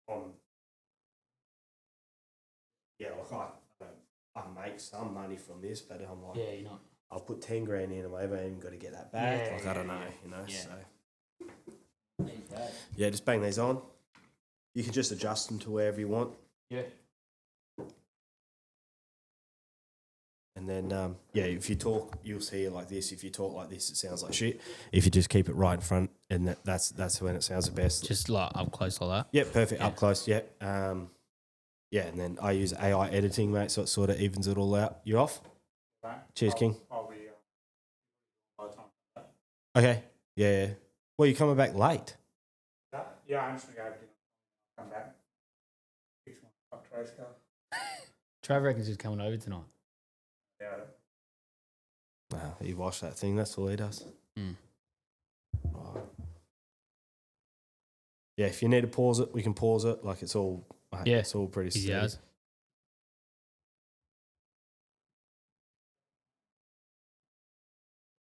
on. Yeah, like I make some money from this, but I'm like, Yeah, you're not. I'll put 10 grand in and I haven't even got to get that back. Yeah, like I don't know, yeah. you know. Yeah. So yeah, just bang these on. You can just adjust them to wherever you want. Yeah. And then, if you talk, you'll see it like this. If you talk like this, it sounds like shit. If you just keep it right in front, and that's when it sounds the best. Just like up close like that. Yeah, perfect. Yeah. Up close, yeah. And then I use AI editing, mate, so it sort of evens it all out. You off? Right. Cheers, King. I'll be by the time. Okay. Yeah. Well, you're coming back late. Yeah, I'm just going to go over dinner. Come back. Fix my fucked race car. Trevor reckons he's coming over tonight. Yeah. Wow, he washed that thing. That's all he does. Mm. Right. Yeah, if you need to pause it, we can pause it. Like it's all, it's all pretty Easy steady. as.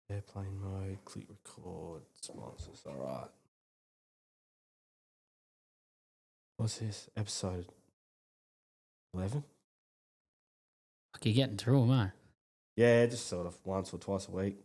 Airplane mode, click record, sponsors. All right. What's this? Episode 11? Fuck, you're getting through them, eh? Yeah, just sort of once or twice a week.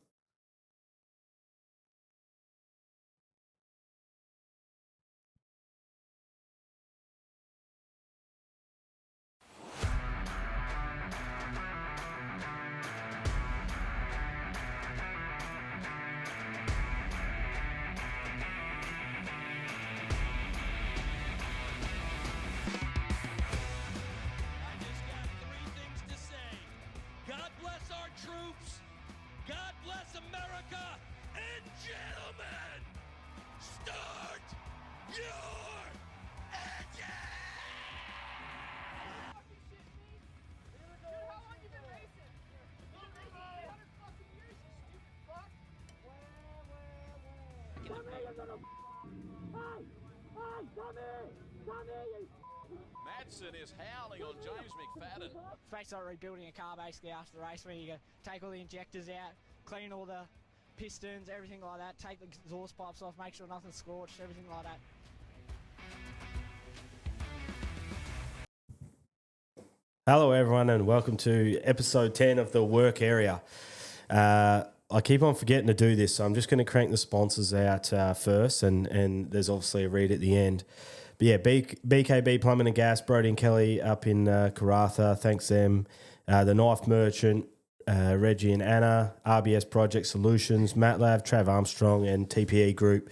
Madsen is howling on James McFadden. It's basically like rebuilding a car basically after the race, where you take all the injectors out, clean all the pistons, everything like that, take the exhaust pipes off, make sure nothing's scorched, everything like that. Hello, everyone, and welcome to episode 10 of the work area. I keep on forgetting to do this, so I'm just going to crank the sponsors out first, and there's obviously a read at the end. But yeah, BKB Plumbing and Gas, Brody and Kelly up in Karratha, thanks them. The Knife Merchant, Reggie and Anna, RBS Project Solutions, MATLAB, Trav Armstrong, and TPE Group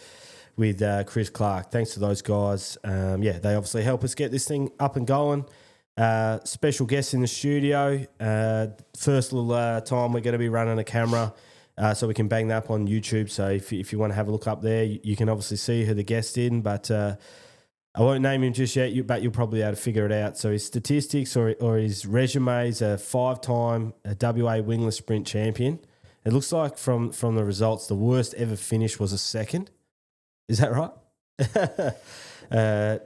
with Chris Clark. Thanks to those guys. They obviously help us get this thing up and going. Special guests in the studio. First little time we're going to be running a camera so we can bang that up on YouTube. So if you want to have a look up there, you can obviously see who the guest in, but I won't name him just yet, but you'll probably be able to figure it out. So his statistics or his resume is a 5-time WA wingless sprint champion. It looks like from the results, the worst ever finish was a second. Is that right?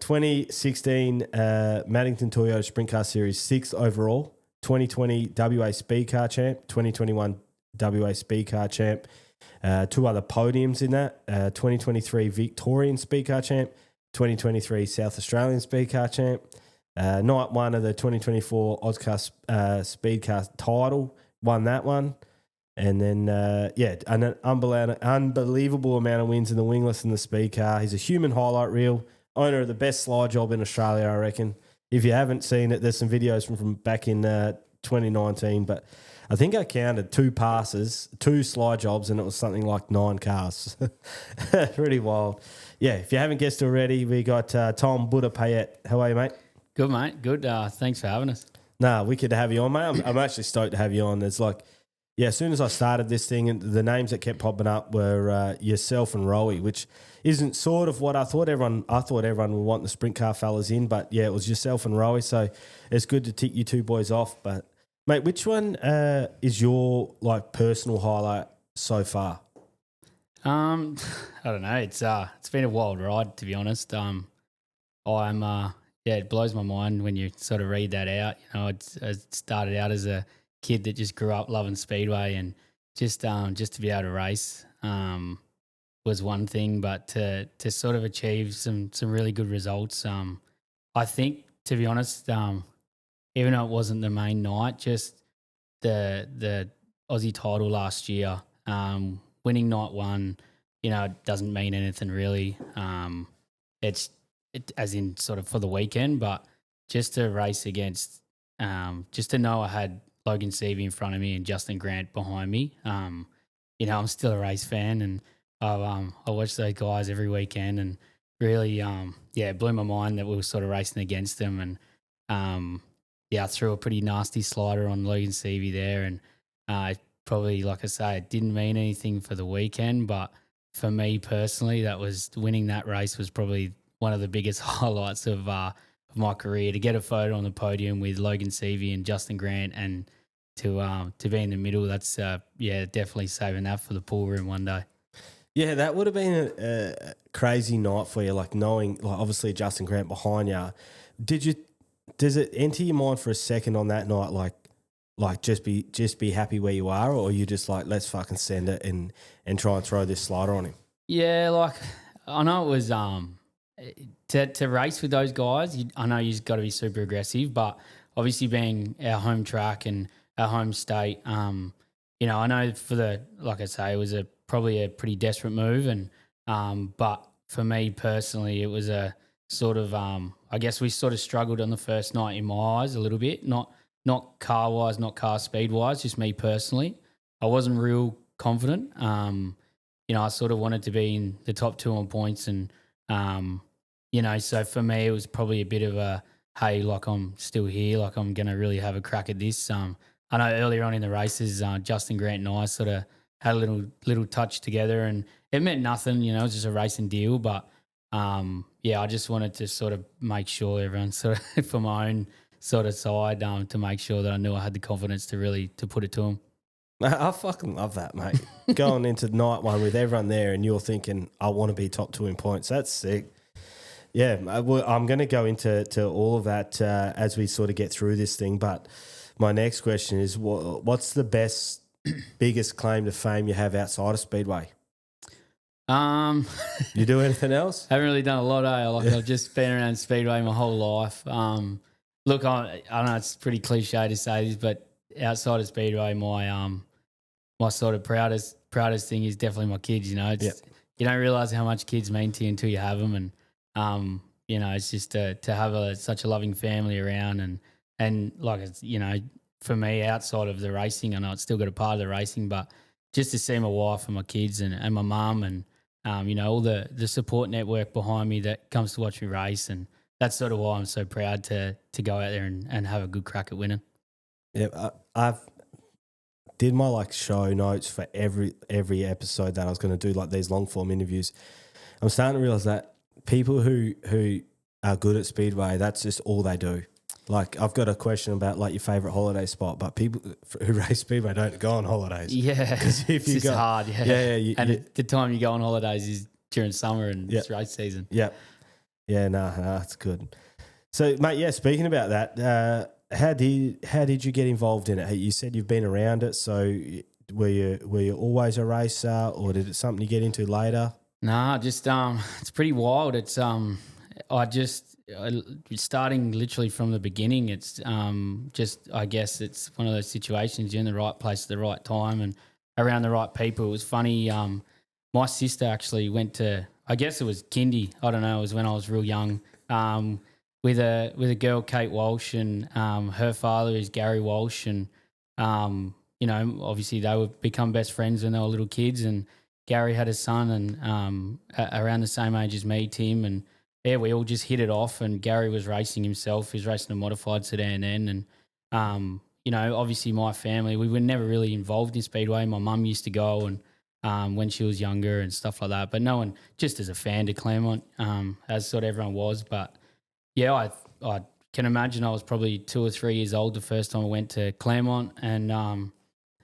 2016 Maddington Toyota Sprint Car Series 6th overall. 2020 WA Speed Car Champ. 2021 WA Speed Car Champ. 2 other podiums in that. 2023 Victorian Speed Car Champ. 2023 South Australian Speed Car Champ. Night 1 of the 2024 Auscar Speed Car title. Won that one. And then, an unbelievable amount of wins in the wingless and the speed car. He's a human highlight reel. Owner of the best slide job in Australia, I reckon. If you haven't seen it, there's some videos from back in 2019. But I think I counted 2 passes, 2 slide jobs, and it was something like 9 cars. Pretty wild. Yeah, if you haven't guessed already, we got Tom Payet. How are you, mate? Good, mate. Good. Thanks for having us. Nah, wicked to have you on, mate. I'm actually stoked to have you on. There's as soon as I started this thing, and the names that kept popping up were yourself and Rowie, which isn't sort of what I thought. I thought everyone would want the sprint car fellas in, but yeah, it was yourself and Rowie. So it's good to tick you 2 boys off. But mate, which one is your personal highlight so far? I don't know. It's been a wild ride, to be honest. It blows my mind when you sort of read that out. You know, it started out as a kid that just grew up loving speedway, and just to be able to race was one thing, but to sort of achieve some really good results I think, to be honest, even though it wasn't the main night, just the Aussie title last year, winning night one, it doesn't mean anything really. It's as in sort of for the weekend, but just to race against, just to know I had Logan Seavey in front of me and Justin Grant behind me. I'm still a race fan, and I watch those guys every weekend, and really, it blew my mind that we were sort of racing against them. And I threw a pretty nasty slider on Logan Seavey there, and probably, like I say, it didn't mean anything for the weekend, but for me personally, that was winning that race was probably one of the biggest highlights of my career. To get a photo on the podium with Logan Seavey and Justin Grant, and to be in the middle, that's definitely saving that for the pool room one day. Yeah, that would have been a crazy night for you, like knowing, like obviously Justin Grant behind you. Does it enter your mind for a second on that night, like just be happy where you are, or are you just like, let's fucking send it and try and throw this slider on him? Yeah, like I know it was to race with those guys. I know you've got to be super aggressive, but obviously being our home track and our home state, I know like I say, it was probably a pretty desperate move, and but for me personally, it was a sort of I guess we sort of struggled on the first night in my eyes a little bit, not car wise, not car speed wise, just me personally. I wasn't real confident. I sort of wanted to be in the top two on points, and so for me it was probably a bit of a, hey, like I'm still here, like I'm going to really have a crack at this. I know earlier on in the races, Justin Grant and I sort of had a little touch together, and it meant nothing, it was just a racing deal. But I just wanted to sort of make sure everyone sort of for my own sort of side, to make sure that I knew I had the confidence to put it to them. I fucking love that, mate. Going into night one with everyone there and you're thinking, I want to be top two in points. That's sick. Yeah, I'm going to go into all of that as we sort of get through this thing. But my next question is, what's the biggest claim to fame you have outside of Speedway? You do anything else? Haven't really done a lot, I've just been around Speedway my whole life. Look, I know it's pretty cliche to say this, but outside of Speedway, my sort of proudest thing is definitely my kids. You don't realise how much kids mean to you until you have them, and it's just to have such a loving family around, and like it's, for me outside of the racing, I know it's still got a part of the racing, but just to see my wife and my kids and my mum and all the support network behind me that comes to watch me race, and that's sort of why I'm so proud to go out there and have a good crack at winning. Yeah, I've did my show notes for every episode that I was going to do, like these long form interviews. I'm starting to realize that people who are good at Speedway, that's just all they do. Like, I've got a question about your favorite holiday spot, but people who race Speedway don't go on holidays. Yeah, if you it's hard. Yeah. The time you go on holidays is during summer and it's race season. Yeah, that's good. So, mate, speaking about that, how did you get involved in it? You said you've been around it, so were you always a racer, or did it something you get into later? Nah, just it's pretty wild. It's starting literally from the beginning. It's I guess it's one of those situations, you're in the right place at the right time and around the right people. It was funny. My sister actually went to, I guess it was kindy. I don't know. It was when I was real young. With a girl, Kate Walsh, and her father is Gary Walsh, and obviously they would become best friends when they were little kids. And Gary had a son, and around the same age as me, Tim, and we all just hit it off. And Gary was racing himself; he was racing a modified sedan then, and obviously my family, we were never really involved in Speedway. My mum used to go and when she was younger and stuff like that, but no one, just as a fan to Claremont, as sort of everyone was, but. Yeah, I can imagine I was probably 2 or 3 years old the first time I went to Claremont, and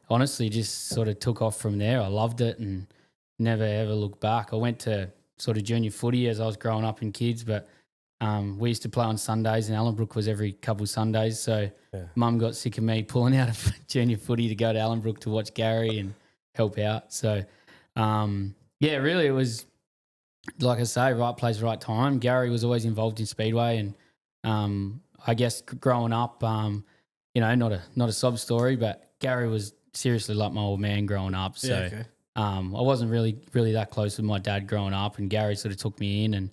honestly just sort of took off from there. I loved it and never ever looked back. I went to sort of junior footy as I was growing up in kids, but we used to play on Sundays, and Allenbrook was every couple of Sundays. So Mum got sick of me pulling out of junior footy to go to Allenbrook to watch Gary and help out. So really it was, like I say, right place, right time. Gary was always involved in Speedway, and I guess growing up, not a sob story, but Gary was seriously like my old man growing up. So okay. I wasn't really that close with my dad growing up, and Gary sort of took me in, and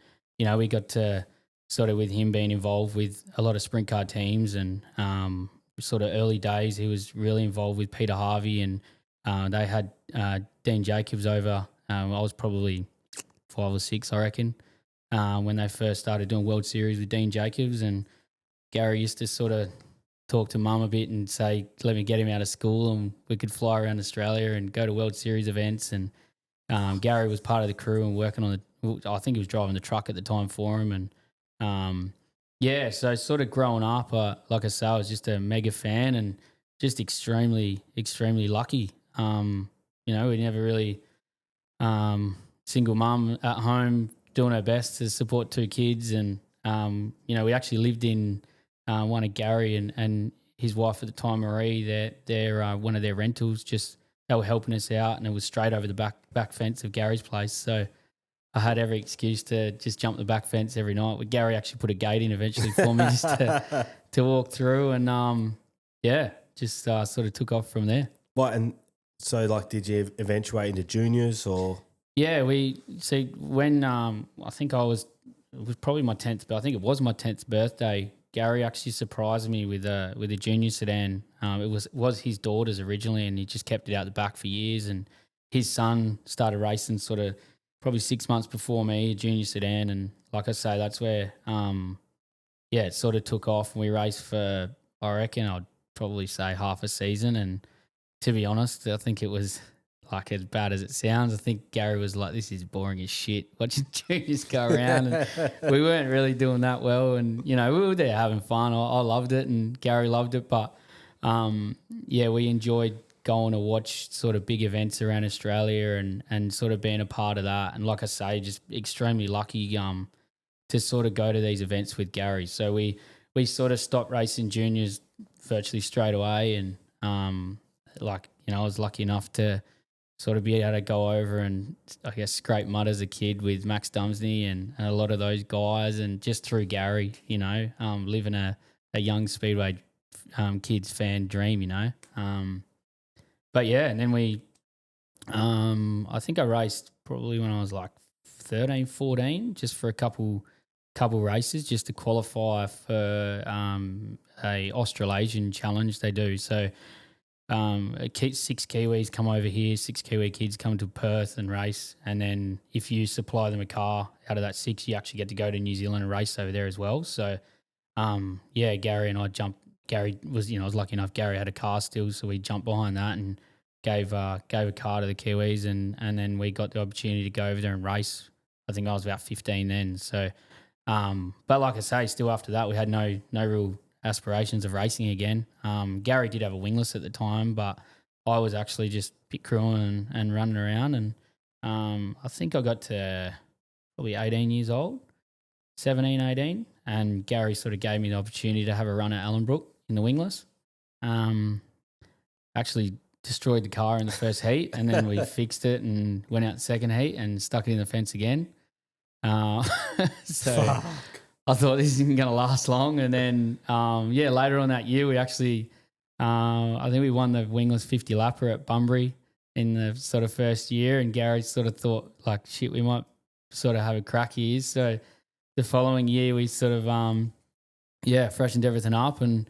we got to sort of with him being involved with a lot of sprint car teams, and sort of early days he was really involved with Peter Harvey, and they had Dean Jacobs over. I was probably 5 or 6, I reckon, when they first started doing World Series with Dean Jacobs, and Gary used to sort of talk to mum a bit and say, let me get him out of school and we could fly around Australia and go to World Series events. And Gary was part of the crew and working on I think he was driving the truck at the time for him. And so sort of growing up, like I say, I was just a mega fan and just extremely, extremely lucky. We never really single mum at home doing her best to support 2 kids. And, we actually lived in one of Gary and his wife at the time, Marie, they're one of their rentals, just they were helping us out, and it was straight over the back fence of Gary's place. So I had every excuse to just jump the back fence every night. But Gary actually put a gate in eventually for me just to walk through, and just sort of took off from there. What, and so like, did you eventuate into juniors or? Yeah, when I think it was probably my 10th, but I think it was my 10th birthday. Gary actually surprised me with a junior sedan. It was his daughter's originally, and he just kept it out the back for years. And his son started racing sort of probably 6 months before me, a junior sedan. And like I say, that's where it sort of took off. And we raced for, I reckon I'd probably say half a season. And to be honest, I think it was like as bad as it sounds. I think Gary was like, this is boring as shit watching juniors go around. And we weren't really doing that well. And, we were there having fun. I loved it and Gary loved it. But, we enjoyed going to watch sort of big events around Australia and sort of being a part of that. And like I say, just extremely lucky to sort of go to these events with Gary. So we sort of stopped racing juniors virtually straight away. And, I was lucky enough to sort of be able to go over and, I guess, scrape mud as a kid with Max Dumsney and a lot of those guys, and just through Gary, living a young Speedway kids fan dream, and then I think I raced probably when I was like 13, 14, just for a couple races just to qualify for a Australasian challenge they do. So 6 Kiwis come over here, 6 Kiwi kids come to Perth and race, and then if you supply them a car out of that 6, you actually get to go to New Zealand and race over there as well. So Gary and I jumped. Gary was, I was lucky enough Gary had a car still, so we jumped behind that and gave a car to the Kiwis, and then we got the opportunity to go over there and race. I think I was about 15 then. So but like I say, still after that we had no real aspirations of racing again. Gary did have a wingless at the time, but I was actually just pit crewing and running around, and I think I got to probably 18 years old, 17, 18, and Gary sort of gave me the opportunity to have a run at Allenbrook in the wingless. Actually destroyed the car in the first heat, and then we fixed it and went out second heat and stuck it in the fence again. So I thought this isn't going to last long. And then, later on that year, we actually, I think we won the wingless 50 lapper at Bunbury in the sort of first year. And Gary sort of thought like, shit, we might sort of have a crack here. So the following year, we sort of, freshened everything up and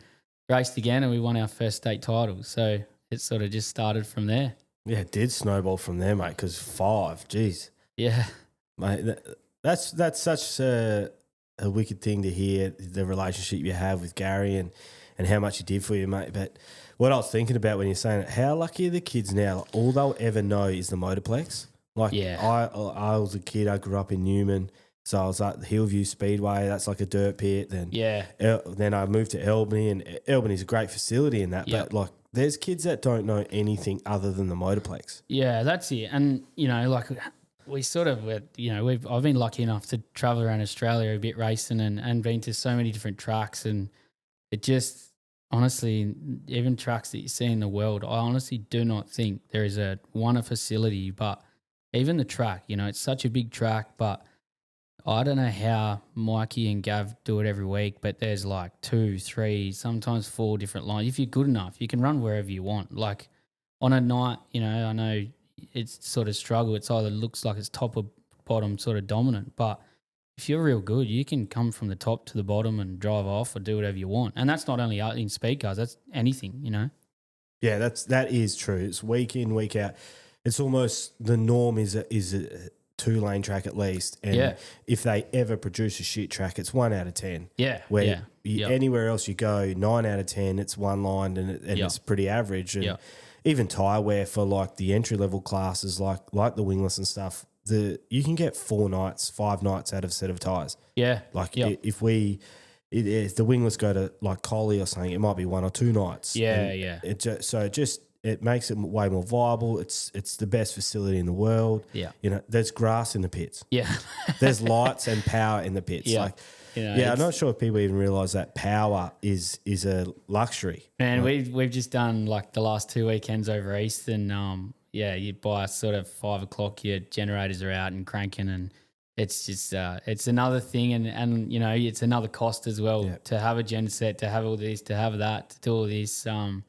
raced again, and we won our first state title. So it sort of just started from there. Yeah, it did snowball from there, mate, because 5, geez. Yeah. Mate, that's such a wicked thing to hear, the relationship you have with Gary and how much he did for you, mate. But what I was thinking about when you're saying it, how lucky are the kids now? Like, all they'll ever know is the motorplex. Like, yeah. I was a kid, I grew up in Newman, so I was at the Hillview Speedway, that's like a dirt pit. Then then I moved to Albany, and Albany's a great facility in that, but like there's kids that don't know anything other than the motorplex. Yeah, that's it. And, we sort of, I've been lucky enough to travel around Australia a bit racing and been to so many different tracks, and it just, honestly, even tracks that you see in the world, I honestly do not think there is a facility, but even the track, it's such a big track, but I don't know how Mikey and Gav do it every week, but there's like 2, 3, sometimes 4 different lines. If you're good enough, you can run wherever you want. Like on a night, I know it's sort of struggle. It's either looks like it's top or bottom sort of dominant, but if you're real good, you can come from the top to the bottom and drive off or do whatever you want. And that's not only in speed cars, that's anything, Yeah, that is true. It's week in, week out. It's almost the norm is a 2-lane track at least. And if they ever produce a shit track, it's 1 out of 10. Yeah. Where anywhere else you go, 9 out of 10, it's one line and it's pretty average. And even tyre wear for like the entry level classes, like the wingless and stuff, you can get 4 nights, 5 nights out of a set of tyres. Yeah. Like if the wingless go to like Collie or something, it might be 1 or 2 nights. Yeah. It makes it way more viable. It's the best facility in the world. Yeah. There's grass in the pits. Yeah. There's lights and power in the pits. Yeah. I'm not sure if people even realise that power is a luxury. Man, we've just done like the last 2 weekends over east, and you buy sort of 5 o'clock, your generators are out and cranking, and it's just it's another thing, and it's another cost as well to have a gen set, to have all this, to have that, to do all this. And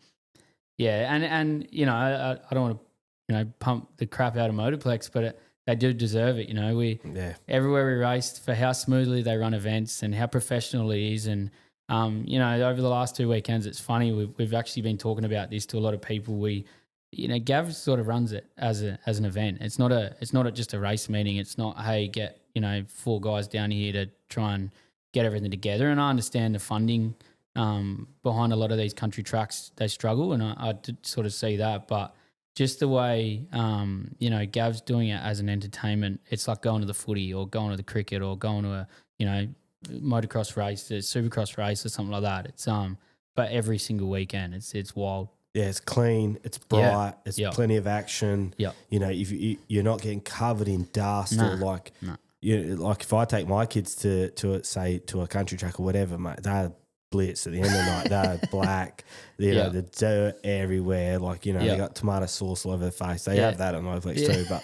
I don't want to pump the crap out of Motorplex, but they do deserve it. Everywhere we raced, for how smoothly they run events and how professional it is, and over the last 2 weekends, it's funny, we've actually been talking about this to a lot of people. Gav sort of runs it as an event. It's not just a race meeting. It's not, hey, get 4 guys down here to try and get everything together. And I understand the funding behind a lot of these country tracks, they struggle, and I did sort of see that. But just the way Gav's doing it as an entertainment, it's like going to the footy or going to the cricket or going to a motocross race, a supercross race or something like that. It's but every single weekend, it's wild. Yeah, it's clean, it's bright, it's plenty of action. Yeah. If you're not getting covered in dust or like if I take my kids to a country track or whatever, mate, they're blitz at the end of the night. They're black, the dirt everywhere. They got tomato sauce all over their face. They have that at Motorplex too. But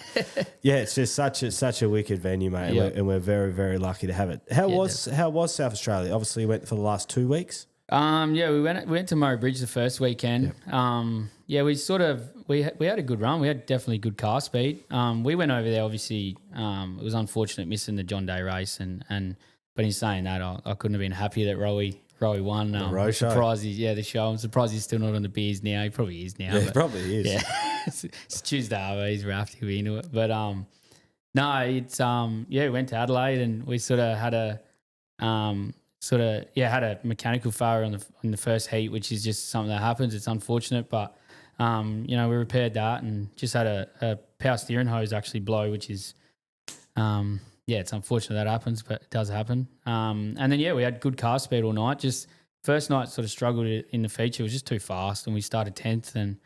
it's just such a wicked venue, mate, and we're very, very lucky to have it. How was South Australia? Obviously, you went for the last 2 weeks. We went to Murray Bridge the first weekend. We had a good run. We had definitely good car speed. We went over there. Obviously, it was unfortunate missing the John Day race, but in saying that, I couldn't have been happier that Rowie won. The row show. The show. I'm surprised he's still not on the beers now. He probably is now. Yeah, he probably is. Yeah, it's Tuesday. He's raft to be into it. But no, it's we went to Adelaide and we sort of had a had a mechanical failure in the first heat, which is just something that happens. It's unfortunate, but we repaired that and just had a power steering hose actually blow, which is it's unfortunate that happens, but it does happen. And then we had good car speed all night. Just first night sort of struggled in the feature. It was just too fast, and we started 10th, and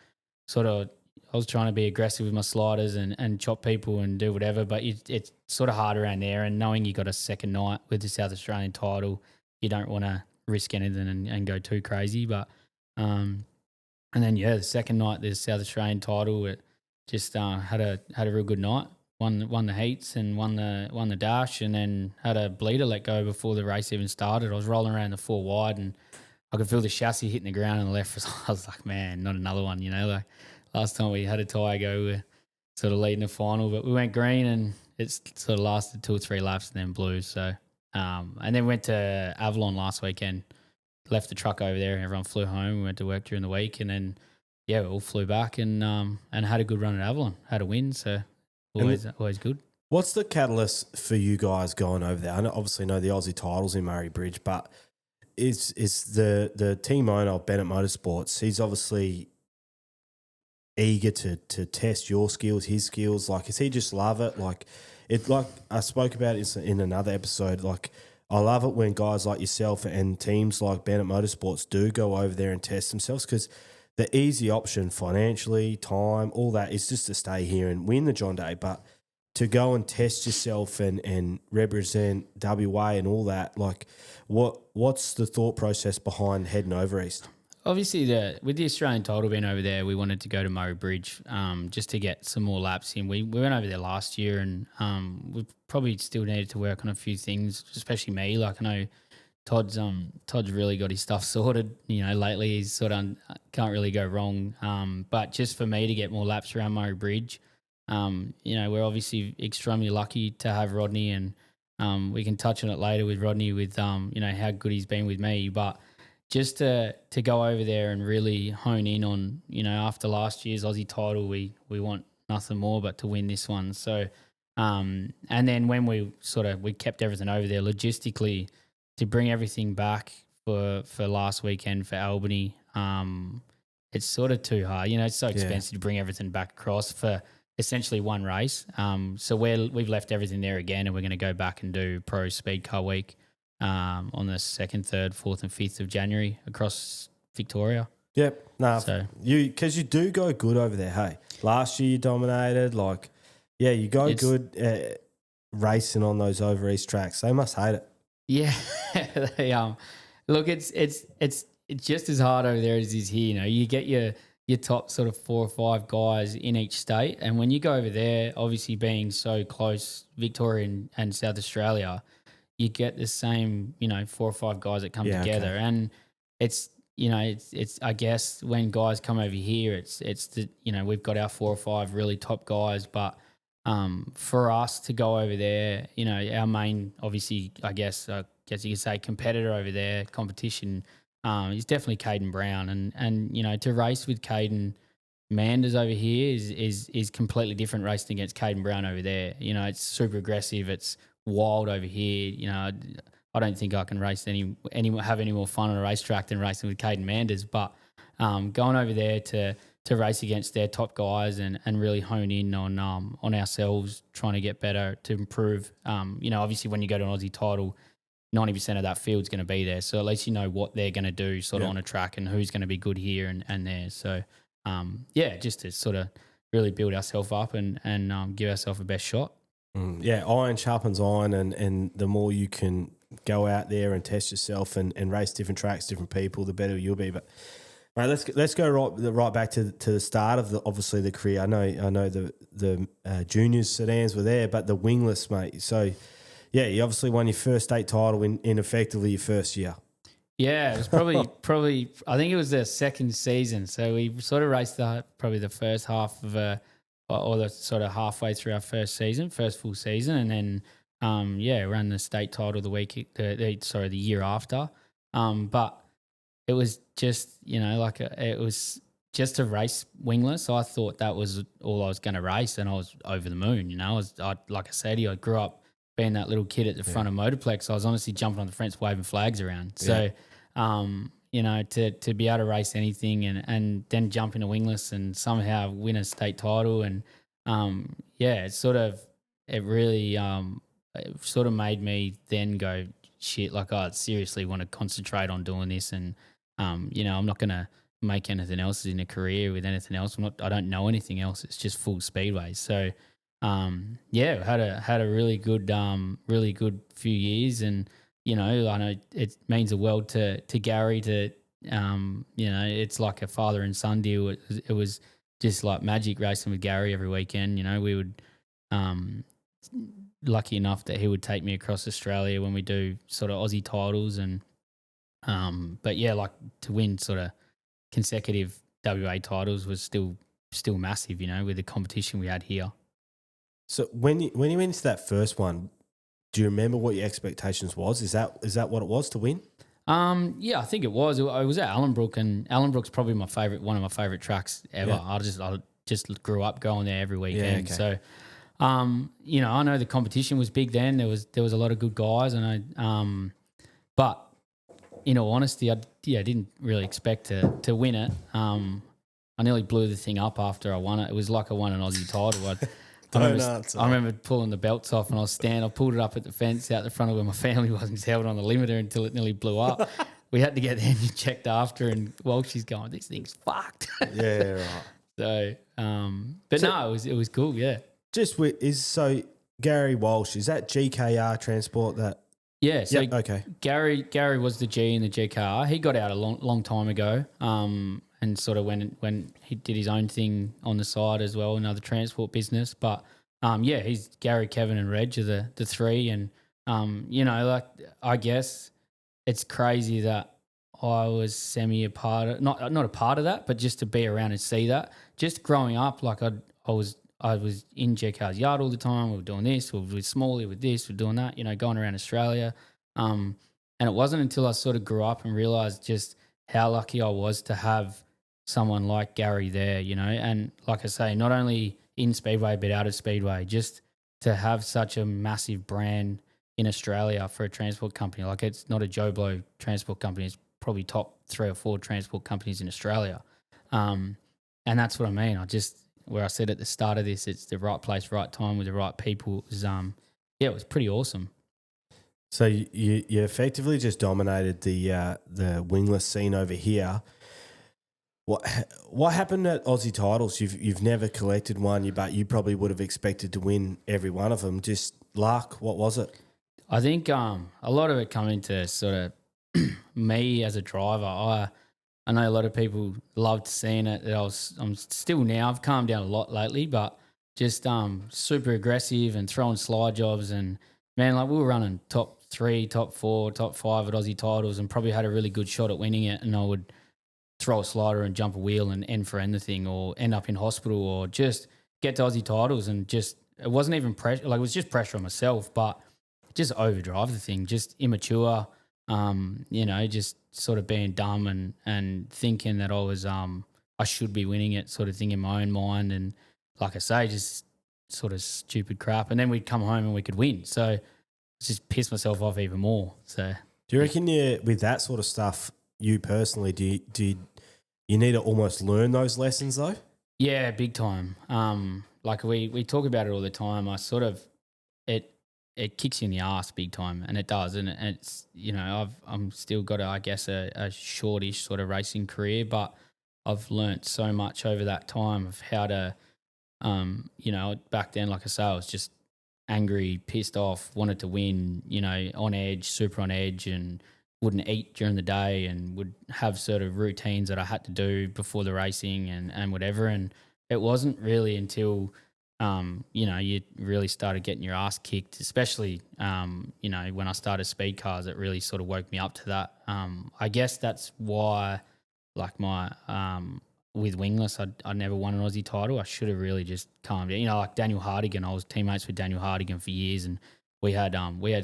sort of I was trying to be aggressive with my sliders and chop people and do whatever, but it's sort of hard around there. And knowing you got a second night with the South Australian title, you don't want to risk anything and go too crazy. But and then the second night, the South Australian title, it just had a real good night. Won the heats and won the dash, and then had a bleeder let go before the race even started. I was rolling around the 4 wide, and I could feel the chassis hitting the ground on the left. I was like, man, not another one. Like last time we had a tyre go, we were sort of leading the final, but we went green, and it sort of lasted 2 or 3 laps and then blue. So and then went to Avalon last weekend. Left the truck over there, and everyone flew home. We went to work during the week, and then we all flew back and had a good run at Avalon. Had a win, so. Always good. What's the catalyst for you guys going over there? I obviously know the Aussie titles in Murray Bridge, but is the team owner of Bennett Motorsports, he's obviously eager to test your skills, his skills. Like, does he just love it? Like I spoke about it in another episode. Like, I love it when guys like yourself and teams like Bennett Motorsports do go over there and test themselves, because the easy option financially, time, all that is just to stay here and win the John Day. But to go and test yourself and represent WA and all that, like what's the thought process behind heading over east? obviously with the Australian title being over there, we wanted to go to Murray Bridge just to get some more laps in. We went over there last year, and we probably still needed to work on a few things, especially me. Like I know Todd's really got his stuff sorted. You know, lately he's sort of can't really go wrong. But just for me to get more laps around Murray Bridge, you know, we're obviously extremely lucky to have Rodney, and we can touch on it later with Rodney with you know how good he's been with me, but. Just to go over there and really hone in on, you know, after last year's Aussie title, we want nothing more but to win this one. So, and then when we kept everything over there logistically to bring everything back for last weekend for Albany, it's sort of too hard. You know, it's so expensive to bring everything back across for essentially one race. So we've left everything there again, and we're going to go back and do Pro Speed Car Week. On the 2nd, 3rd, 4th and 5th of January across Victoria. Yep. Nah, So- because you do go good over there, hey. Last year you dominated, you go good racing on those over east tracks. They must hate it. Yeah. they, look, it's just as hard over there as it is here. You know, you get your top sort of 4 or 5 guys in each state, and when you go over there, obviously being so close, Victoria and South Australia, you get the same, you know, 4 or 5 guys that come together. Okay. And it's, you know, it's I guess when guys come over here, it's the, you know, we've got our 4 or 5 really top guys, but for us to go over there, you know, our main, obviously, I guess you could say competitor over there, competition, is definitely Caden Brown. And, you know, to race with Caden Manders over here is completely different racing against Caden Brown over there. You know, it's super aggressive. It's wild over here. You know, I don't think I can race have any more fun on a racetrack than racing with Caden Manders. But going over there to race against their top guys and really hone in on ourselves, trying to get better, to improve. You know, obviously when you go to an Aussie title, 90% of that field's going to be there. So at least you know what they're going to do sort of on a track and who's going to be good here and there. So, just to sort of really build ourselves up and give ourselves a best shot. Yeah, iron sharpens iron, and the more you can go out there and test yourself and race different tracks, different people, the better you'll be. But all right, let's go right back to the start of obviously the career. I know the juniors sedans were there, but the wingless, mate. So yeah, you obviously won your first state title in effectively your first year. Yeah, it was probably I think it was their second season. So we sort of raced probably the first half of or the sort of halfway through our first full season, and then ran the state title the year after. But it was just, you know, it was just a race wingless. So I thought that was all I was going to race, and I was over the moon. You know, like I said, I grew up being that little kid at the front of Motorplex. I was honestly jumping on the fence, waving flags around. So, you know, to be able to race anything and then jump into wingless and somehow win a state title, and it really sort of made me then go, shit, like I seriously want to concentrate on doing this, and you know, I'm not going to make anything else in a career with anything else. I don't know anything else. It's just full speedway. So had a really good few years, and you know, I know it means the world to Gary. To you know, it's like a father and son deal. It was just like magic racing with Gary every weekend. You know, we would lucky enough that he would take me across Australia when we do sort of Aussie titles, and but yeah, like to win sort of consecutive WA titles was still massive. You know, with the competition we had here. So when you went into that first one, do you remember what your expectations was? Is that what it was to win? Yeah, I think it was. It was at Allenbrook, and Allenbrook's probably one of my favorite tracks ever. Yeah. I just grew up going there every weekend. Yeah, okay. So, you know, I know the competition was big then. There was a lot of good guys, and but in all honesty, I didn't really expect to win it. I nearly blew the thing up after I won it. It was like I won an Aussie title. I remember pulling the belts off, and I pulled it up at the fence out the front of where my family was, and just held it on the limiter until it nearly blew up. We had to get the engine checked after, and Walsh is going, this thing's fucked. Yeah, right. So, it was cool, yeah. So Gary Walsh, is that GKR Transport that Yeah, so Yep, okay. Gary was the G in the G car. He got out a long time ago, and sort of when he did his own thing on the side as well, another transport business. But yeah, he's Gary, Kevin, and Reg are the three, and like I guess it's crazy that I was semi a part of not a part of that, but just to be around and see that. Just growing up, like I was in Jackar's yard all the time. We were doing this, we were with Smalley with this, we are doing that, going around Australia. And it wasn't until I sort of grew up and realised just how lucky I was to have someone like Gary there, And like I say, not only in Speedway but out of Speedway, just to have such a massive brand in Australia for a transport company. Like it's not a Joe Blow transport company. It's probably top 3 or 4 transport companies in Australia. And that's what I mean. Where I said at the start of this, it's the right place, right time with the right people. It was, it was pretty awesome. So you effectively just dominated the wingless scene over here. What happened at Aussie titles? You've never collected one, but you probably would have expected to win every one of them. Just luck. What was it? I think a lot of it coming to sort of me as a driver. I know a lot of people loved seeing it. I'm still now. I've calmed down a lot lately, but just super aggressive and throwing slide jobs. And man, like we were running top 3, top 4, top 5 at Aussie titles, and probably had a really good shot at winning it. And I would throw a slider and jump a wheel and end for end the thing, or end up in hospital, or just get to Aussie titles and just it wasn't even pressure. Like it was just pressure on myself, but just overdrive the thing, just immature. Just sort of being dumb and thinking that I should be winning it, sort of thing in my own mind. And like I say, just sort of stupid crap. And then we'd come home and we could win. So just piss myself off even more. So do you reckon with that sort of stuff, you personally, do you need to almost learn those lessons though? Yeah, big time. Like we talk about it all the time. I sort of it kicks you in the ass big time, and it does. And it's I'm still got I guess a shortish sort of racing career, but I've learnt so much over that time of how to, back then, like I say, I was just angry, pissed off, wanted to win, on edge, super on edge, and wouldn't eat during the day, and would have sort of routines that I had to do before the racing and whatever. And it wasn't really until you really started getting your ass kicked, especially, when I started speed cars, it really sort of woke me up to that. I guess that's why, like my, with wingless, I never won an Aussie title. I should have really just calmed down. Like Daniel Hardigan, I was teammates with Daniel Hardigan for years, and we had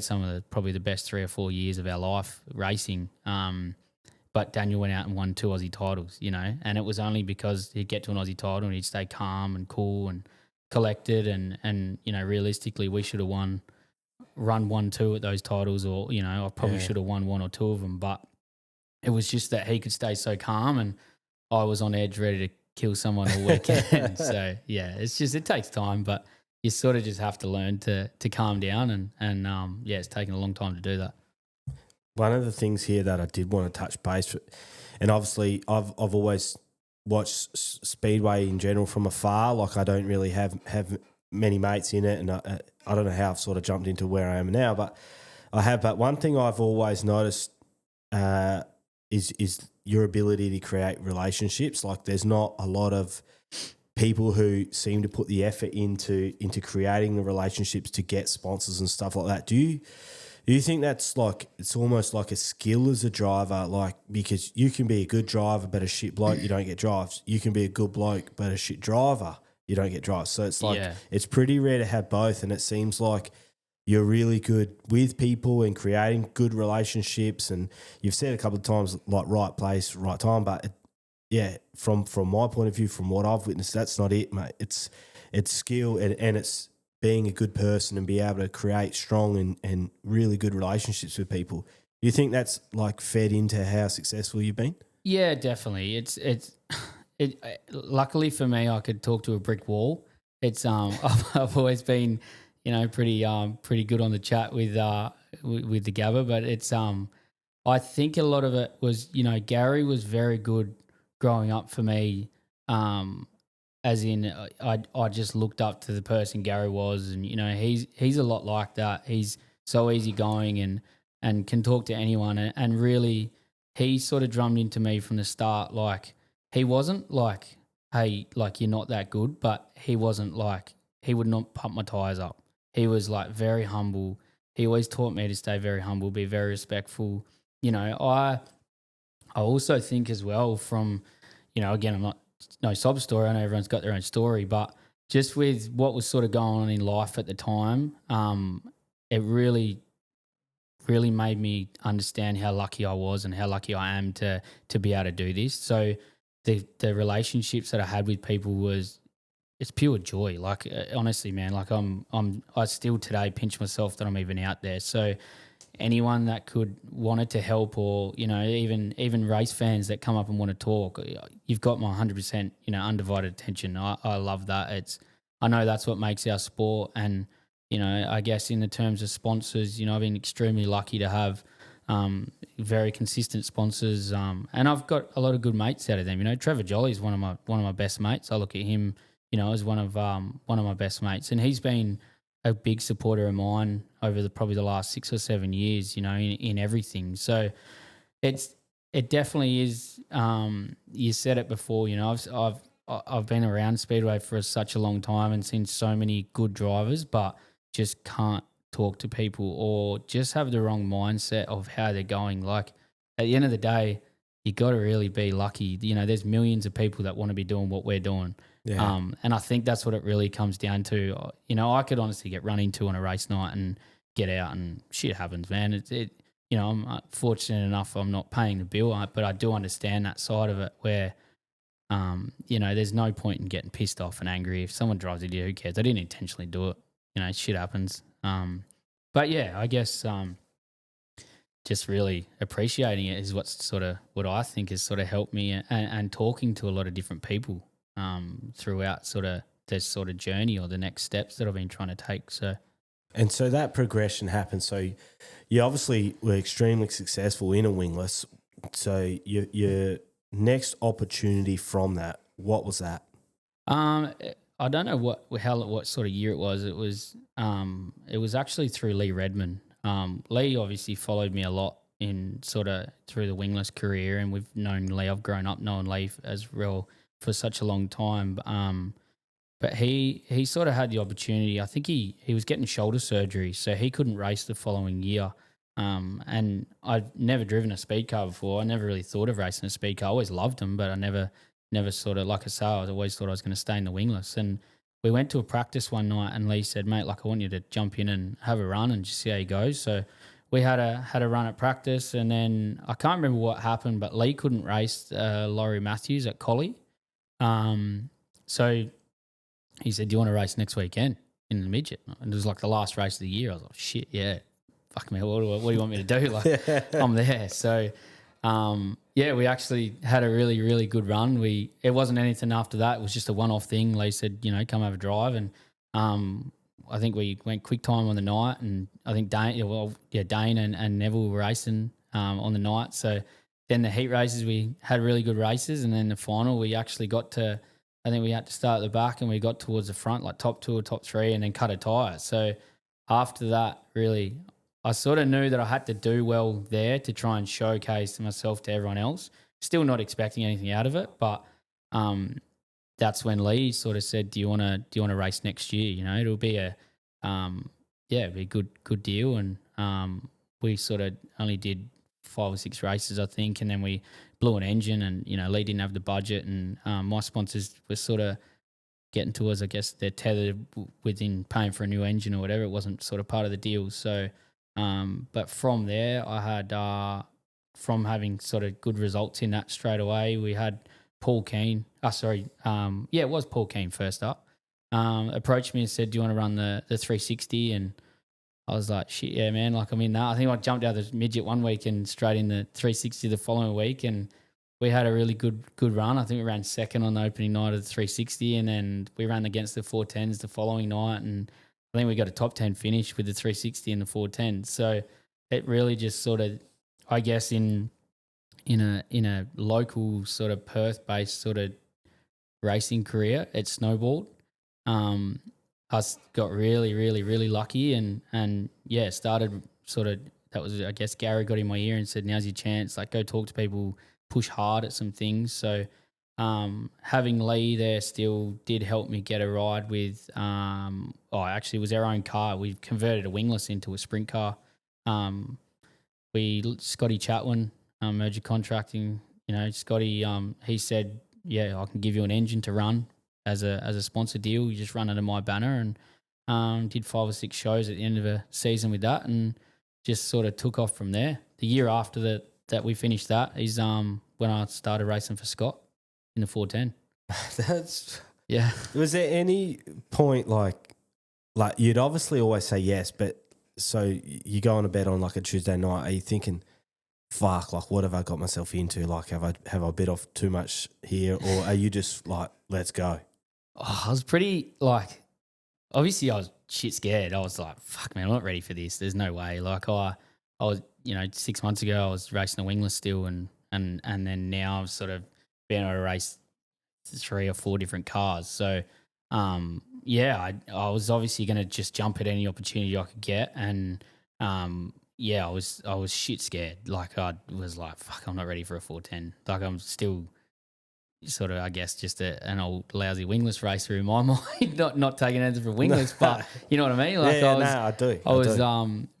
some of probably the best 3 or 4 years of our life racing. But Daniel went out and won 2 Aussie titles, and it was only because he'd get to an Aussie title and he'd stay calm and cool and collected, and realistically we should have run 1-2 at those titles, or I probably should have won 1 or 2 of them, but it was just that he could stay so calm and I was on edge ready to kill someone all weekend. So yeah, it takes time, but you sort of just have to learn to calm down, and it's taken a long time to do that. One of the things here that I did want to touch base, and obviously I've always watch Speedway in general from afar. Like I don't really have many mates in it, and I don't know how I've sort of jumped into where I am now, but I have. But one thing I've always noticed is your ability to create relationships. Like there's not a lot of people who seem to put the effort into creating the relationships to get sponsors and stuff like that. Do you think that's like, it's almost like a skill as a driver, like, because you can be a good driver but a shit bloke, you don't get drives. You can be a good bloke but a shit driver, you don't get drives. So it's like, It's pretty rare to have both, and it seems like you're really good with people and creating good relationships, and you've said a couple of times, like, right place, right time, but from my point of view, from what I've witnessed, that's not it, mate. It's skill and it's being a good person and be able to create strong and really good relationships with people. Do you think that's like fed into how successful you've been? Yeah, definitely. It luckily for me, I could talk to a brick wall. It's I've always been, pretty good on the chat with the Gabba, but it's I think a lot of it was, Gary was very good growing up for me. As in, I just looked up to the person Gary was, and he's a lot like that. He's so easygoing, and and can talk to anyone. And really, he sort of drummed into me from the start. Like, he wasn't like, hey, like, you're not that good, but he wasn't like, he would not pump my tires up. He was like very humble. He always taught me to stay very humble, be very respectful. You know, I also think as well from, you know, again, I'm not no sob story. I know everyone's got their own story, but just with what was sort of going on in life at the time, it really made me understand how lucky I was and how lucky I am to be able to do this. So the relationships that I had with people it's pure joy. Like, honestly, man, like I still today pinch myself that I'm even out there. So anyone that wanted to help, or, you know, even race fans that come up and want to talk, you've got my 100%, you know, undivided attention. I love that. I know that's what makes our sport. And, you know, I guess in the terms of sponsors, you know, I've been extremely lucky to have very consistent sponsors, and I've got a lot of good mates out of them. You know, Trevor Jolly is one of my best mates. I look at him, you know, as one of my best mates, and he's been a big supporter of mine over probably the last 6 or 7 years. You know, in everything. So it definitely is. You said it before. You know, I've been around Speedway for such a long time and seen so many good drivers, but just can't talk to people, or just have the wrong mindset of how they're going. Like, at the end of the day, you got to really be lucky. You know, there's millions of people that want to be doing what we're doing. Yeah. And I think that's what it really comes down to. You know, I could honestly get run into on a race night and get out, and shit happens, man. You know, I'm fortunate enough I'm not paying the bill, but I do understand that side of it where, you know, there's no point in getting pissed off and angry. If someone drives into you, who cares? I didn't intentionally do it. You know, shit happens. But yeah, I guess just really appreciating it is what's sort of what I think has sort of helped me, and talking to a lot of different people throughout sort of this sort of journey or the next steps that I've been trying to take. So that progression happened. So you obviously were extremely successful in a wingless. So your next opportunity from that, what was that? I don't know what sort of year it was. It was actually through Lee Redmond. Lee obviously followed me a lot in sort of through the wingless career, and we've known Lee. I've grown up knowing Lee as real for such a long time. But he sort of had the opportunity. I think he was getting shoulder surgery, so he couldn't race the following year. And I'd never driven a speed car before. I never really thought of racing a speed car. I always loved them, but I never sort of, like I say, I always thought I was going to stay in the wingless. And we went to a practice one night, and Lee said, "Mate, like, I want you to jump in and have a run and just see how he goes." So we had a run at practice, and then I can't remember what happened, but Lee couldn't race Laurie Matthews at Collie. So he said, "Do you want to race next weekend in the midget?" And it was like the last race of the year. I was like, "Shit, yeah, fuck me, what do you want me to do?" Like, I'm there. So, yeah, we actually had a really, really good run. It wasn't anything after that. It was just a one-off thing. Lee said, "You know, come have a drive." And I think we went quick time on the night, and I think Dane and Neville were racing on the night. So then the heat races, we had really good races, and then the final, we actually got to, I think we had to start at the back, and we got towards the front, like top 2 or top 3, and then cut a tyre. So after that, really, I sort of knew that I had to do well there to try and showcase myself to everyone else. Still not expecting anything out of it, but that's when Lee sort of said, "Do you want to race next year? You know, it'll be it'd be a good deal." And we sort of only did 5 or 6 races, I think, and then we blew an engine, and, you know, Lee didn't have the budget, and my sponsors were sort of getting to us. I guess they're tethered within paying for a new engine or whatever. It wasn't sort of part of the deal. So, but from there, I had from having sort of good results in that straight away, we had Paul Keane. It was Paul Keane first up. Approached me and said, "Do you want to run the 360?" And I was like, "Shit, yeah, man, like, I'm in that." I think I jumped out of the midget one week and straight in the 360 the following week, and we had a really good run. I think we ran second on the opening night of the 360, and then we ran against the 410s the following night, and I think we got a top 10 finish with the 360 and the 410s. So it really just sort of, I guess, in a local sort of Perth-based sort of racing career, it snowballed. I got really, really, really lucky, and yeah, started sort of I guess Gary got in my ear and said, "Now's your chance. Like, go talk to people, push hard at some things." So having Lee there still did help me get a ride with. Actually, it was our own car. We converted a wingless into a sprint car. Scotty Chatwin, merger contracting. Scotty, he said, "Yeah, I can give you an engine to run as a sponsor deal. You just run under my banner." And did 5 or 6 shows at the end of a season with that, and just sort of took off from there. The year after that we finished that is when I started racing for Scott in the 410. That's Yeah. Was there any point like you'd obviously always say yes, but so you go on a bet on like a Tuesday night, are you thinking, fuck, like what have I got myself into? Like have I bit off too much here, or are you just like, let's go? I was pretty like, obviously I was shit scared. I was like, fuck man, I'm not ready for this. There's no way. Like I was, 6 months ago I was racing a wingless still, and then now I've sort of been able to race 3 or 4 different cars. So I was obviously going to just jump at any opportunity I could get, and I was shit scared. Like I was like, fuck, I'm not ready for a 410. Like I'm still sort of, I guess, just an old lousy wingless racer in my mind. not taking anything from wingless, but you know what I mean. Like I do.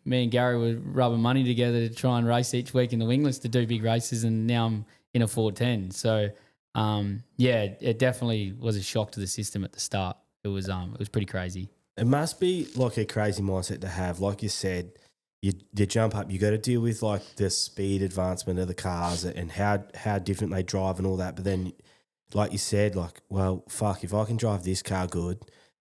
Me and Gary were rubbing money together to try and race each week in the wingless to do big races, and now I'm in a 410. So it definitely was a shock to the system at the start. It was pretty crazy. It must be like a crazy mindset to have. Like you said, you jump up, you got to deal with like the speed advancement of the cars and how different they drive and all that. But then, like you said, like, well, fuck, if I can drive this car good,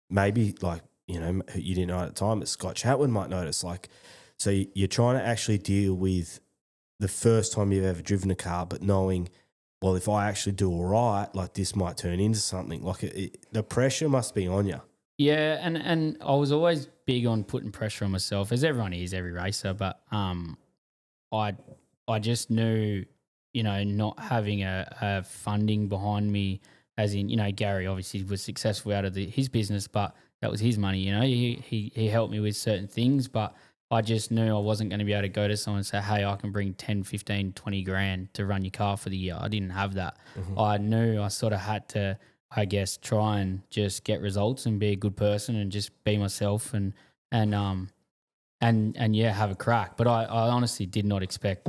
maybe like, you didn't know at the time, but Scott Chatwin might notice. Like, so you're trying to actually deal with the first time you've ever driven a car, but knowing, well, if I actually do all right, like this might turn into something. Like the pressure must be on you. Yeah, and I was always big on putting pressure on myself, as everyone is, every racer. But I just knew, not having a funding behind me, as in, Gary obviously was successful out of his business, but that was his money. He helped me with certain things, but I just knew I wasn't going to be able to go to someone and say, hey, I can bring 10, 15, 20 grand to run your car for the year. I didn't have that. Mm-hmm. I knew I sort of had to, I guess, try and just get results and be a good person and just be myself and have a crack. But I honestly did not expect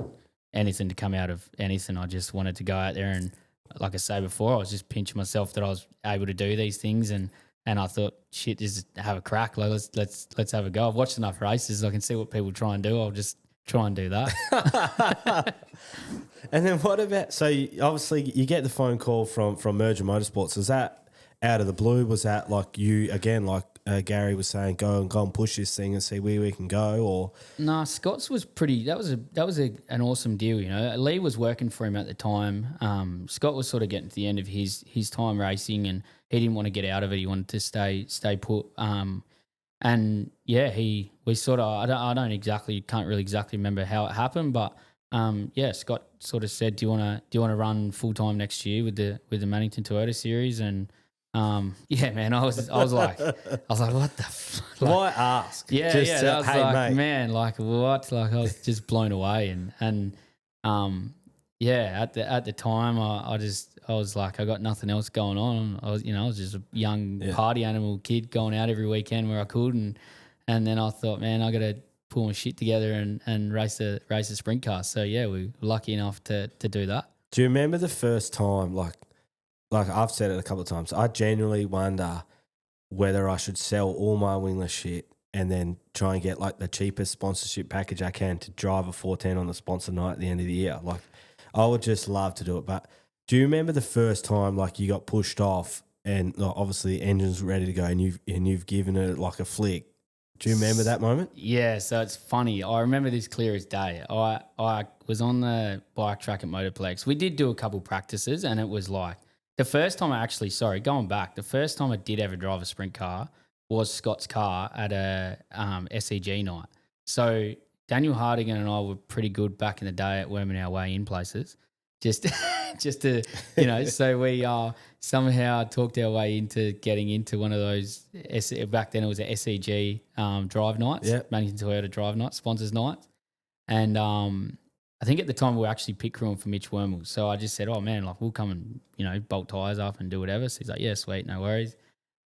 anything to come out of anything. I just wanted to go out there and, like I say before, I was just pinching myself that I was able to do these things, and I thought, shit, just have a crack. Like, let's have a go. I've watched enough races. I can see what people try and do. I'll just try and do that. And then what about, so obviously you get the phone call from Merger Motorsports. Was that out of the blue? Was that like you, again, like Gary was saying, go and push this thing and see where we can go? Or no, Scott's was pretty, that was an awesome deal. Lee was working for him at the time. Scott was sort of getting to the end of his time racing, and he didn't want to get out of it. He wanted to stay put. We sort of, can't really exactly remember how it happened, but Scott sort of said, do you want to run full time next year with the Mannington Toyota series? And man, I was like, what the fuck? Like, why ask? Yeah, just yeah. I was like, mate. man, like what? Like I was just blown away, at the time, I was like, I got nothing else going on. I was just a young party animal kid going out every weekend where I could, and then I thought, man, I got to pull my shit together and race a sprint car. So we were lucky enough to do that. Do you remember the first time, like I've said it a couple of times, I genuinely wonder whether I should sell all my wingless shit and then try and get like the cheapest sponsorship package I can to drive a 410 on the sponsor night at the end of the year. Like, I would just love to do it. But do you remember the first time like you got pushed off and like, obviously the engine's ready to go and you've given it like a flick? Do you remember that moment? Yeah, so it's funny. I remember this clear as day. I was on the bike track at Motorplex. We did do a couple practices, and it was like the first time the first time I did ever drive a sprint car was Scott's car at a SEG night. So Daniel Hardigan and I were pretty good back in the day at worming our way in places. Just to, so we somehow talked our way into getting into one of those, back then it was a SEG drive nights, Mannington Toyota drive nights, sponsors nights. And I think at the time we were actually pit crewing for Mitch Wormel. So I just said, oh, man, like we'll come and, bolt tyres up and do whatever. So he's like, yeah, sweet, no worries.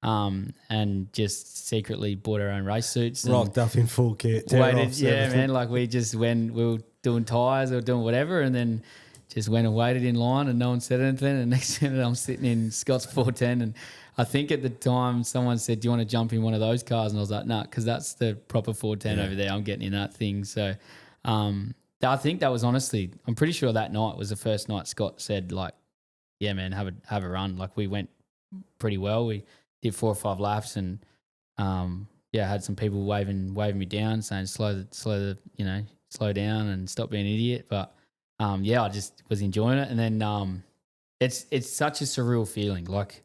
And just secretly bought our own race suits. Rocked up in full kit. Man, like we just when we were doing tyres or doing whatever, and then just went and waited in line and no one said anything. And next minute I'm sitting in Scott's 410, and I think at the time someone said, do you want to jump in one of those cars? And I was like, nah, because that's the proper 410 over there. I'm getting in that thing. So I think that was honestly, I'm pretty sure that night was the first night Scott said, like, yeah, man, have a run. Like we went pretty well. We did 4 or 5 laps, and had some people waving me down, saying slow down and stop being an idiot. But I just was enjoying it. And then it's such a surreal feeling. Like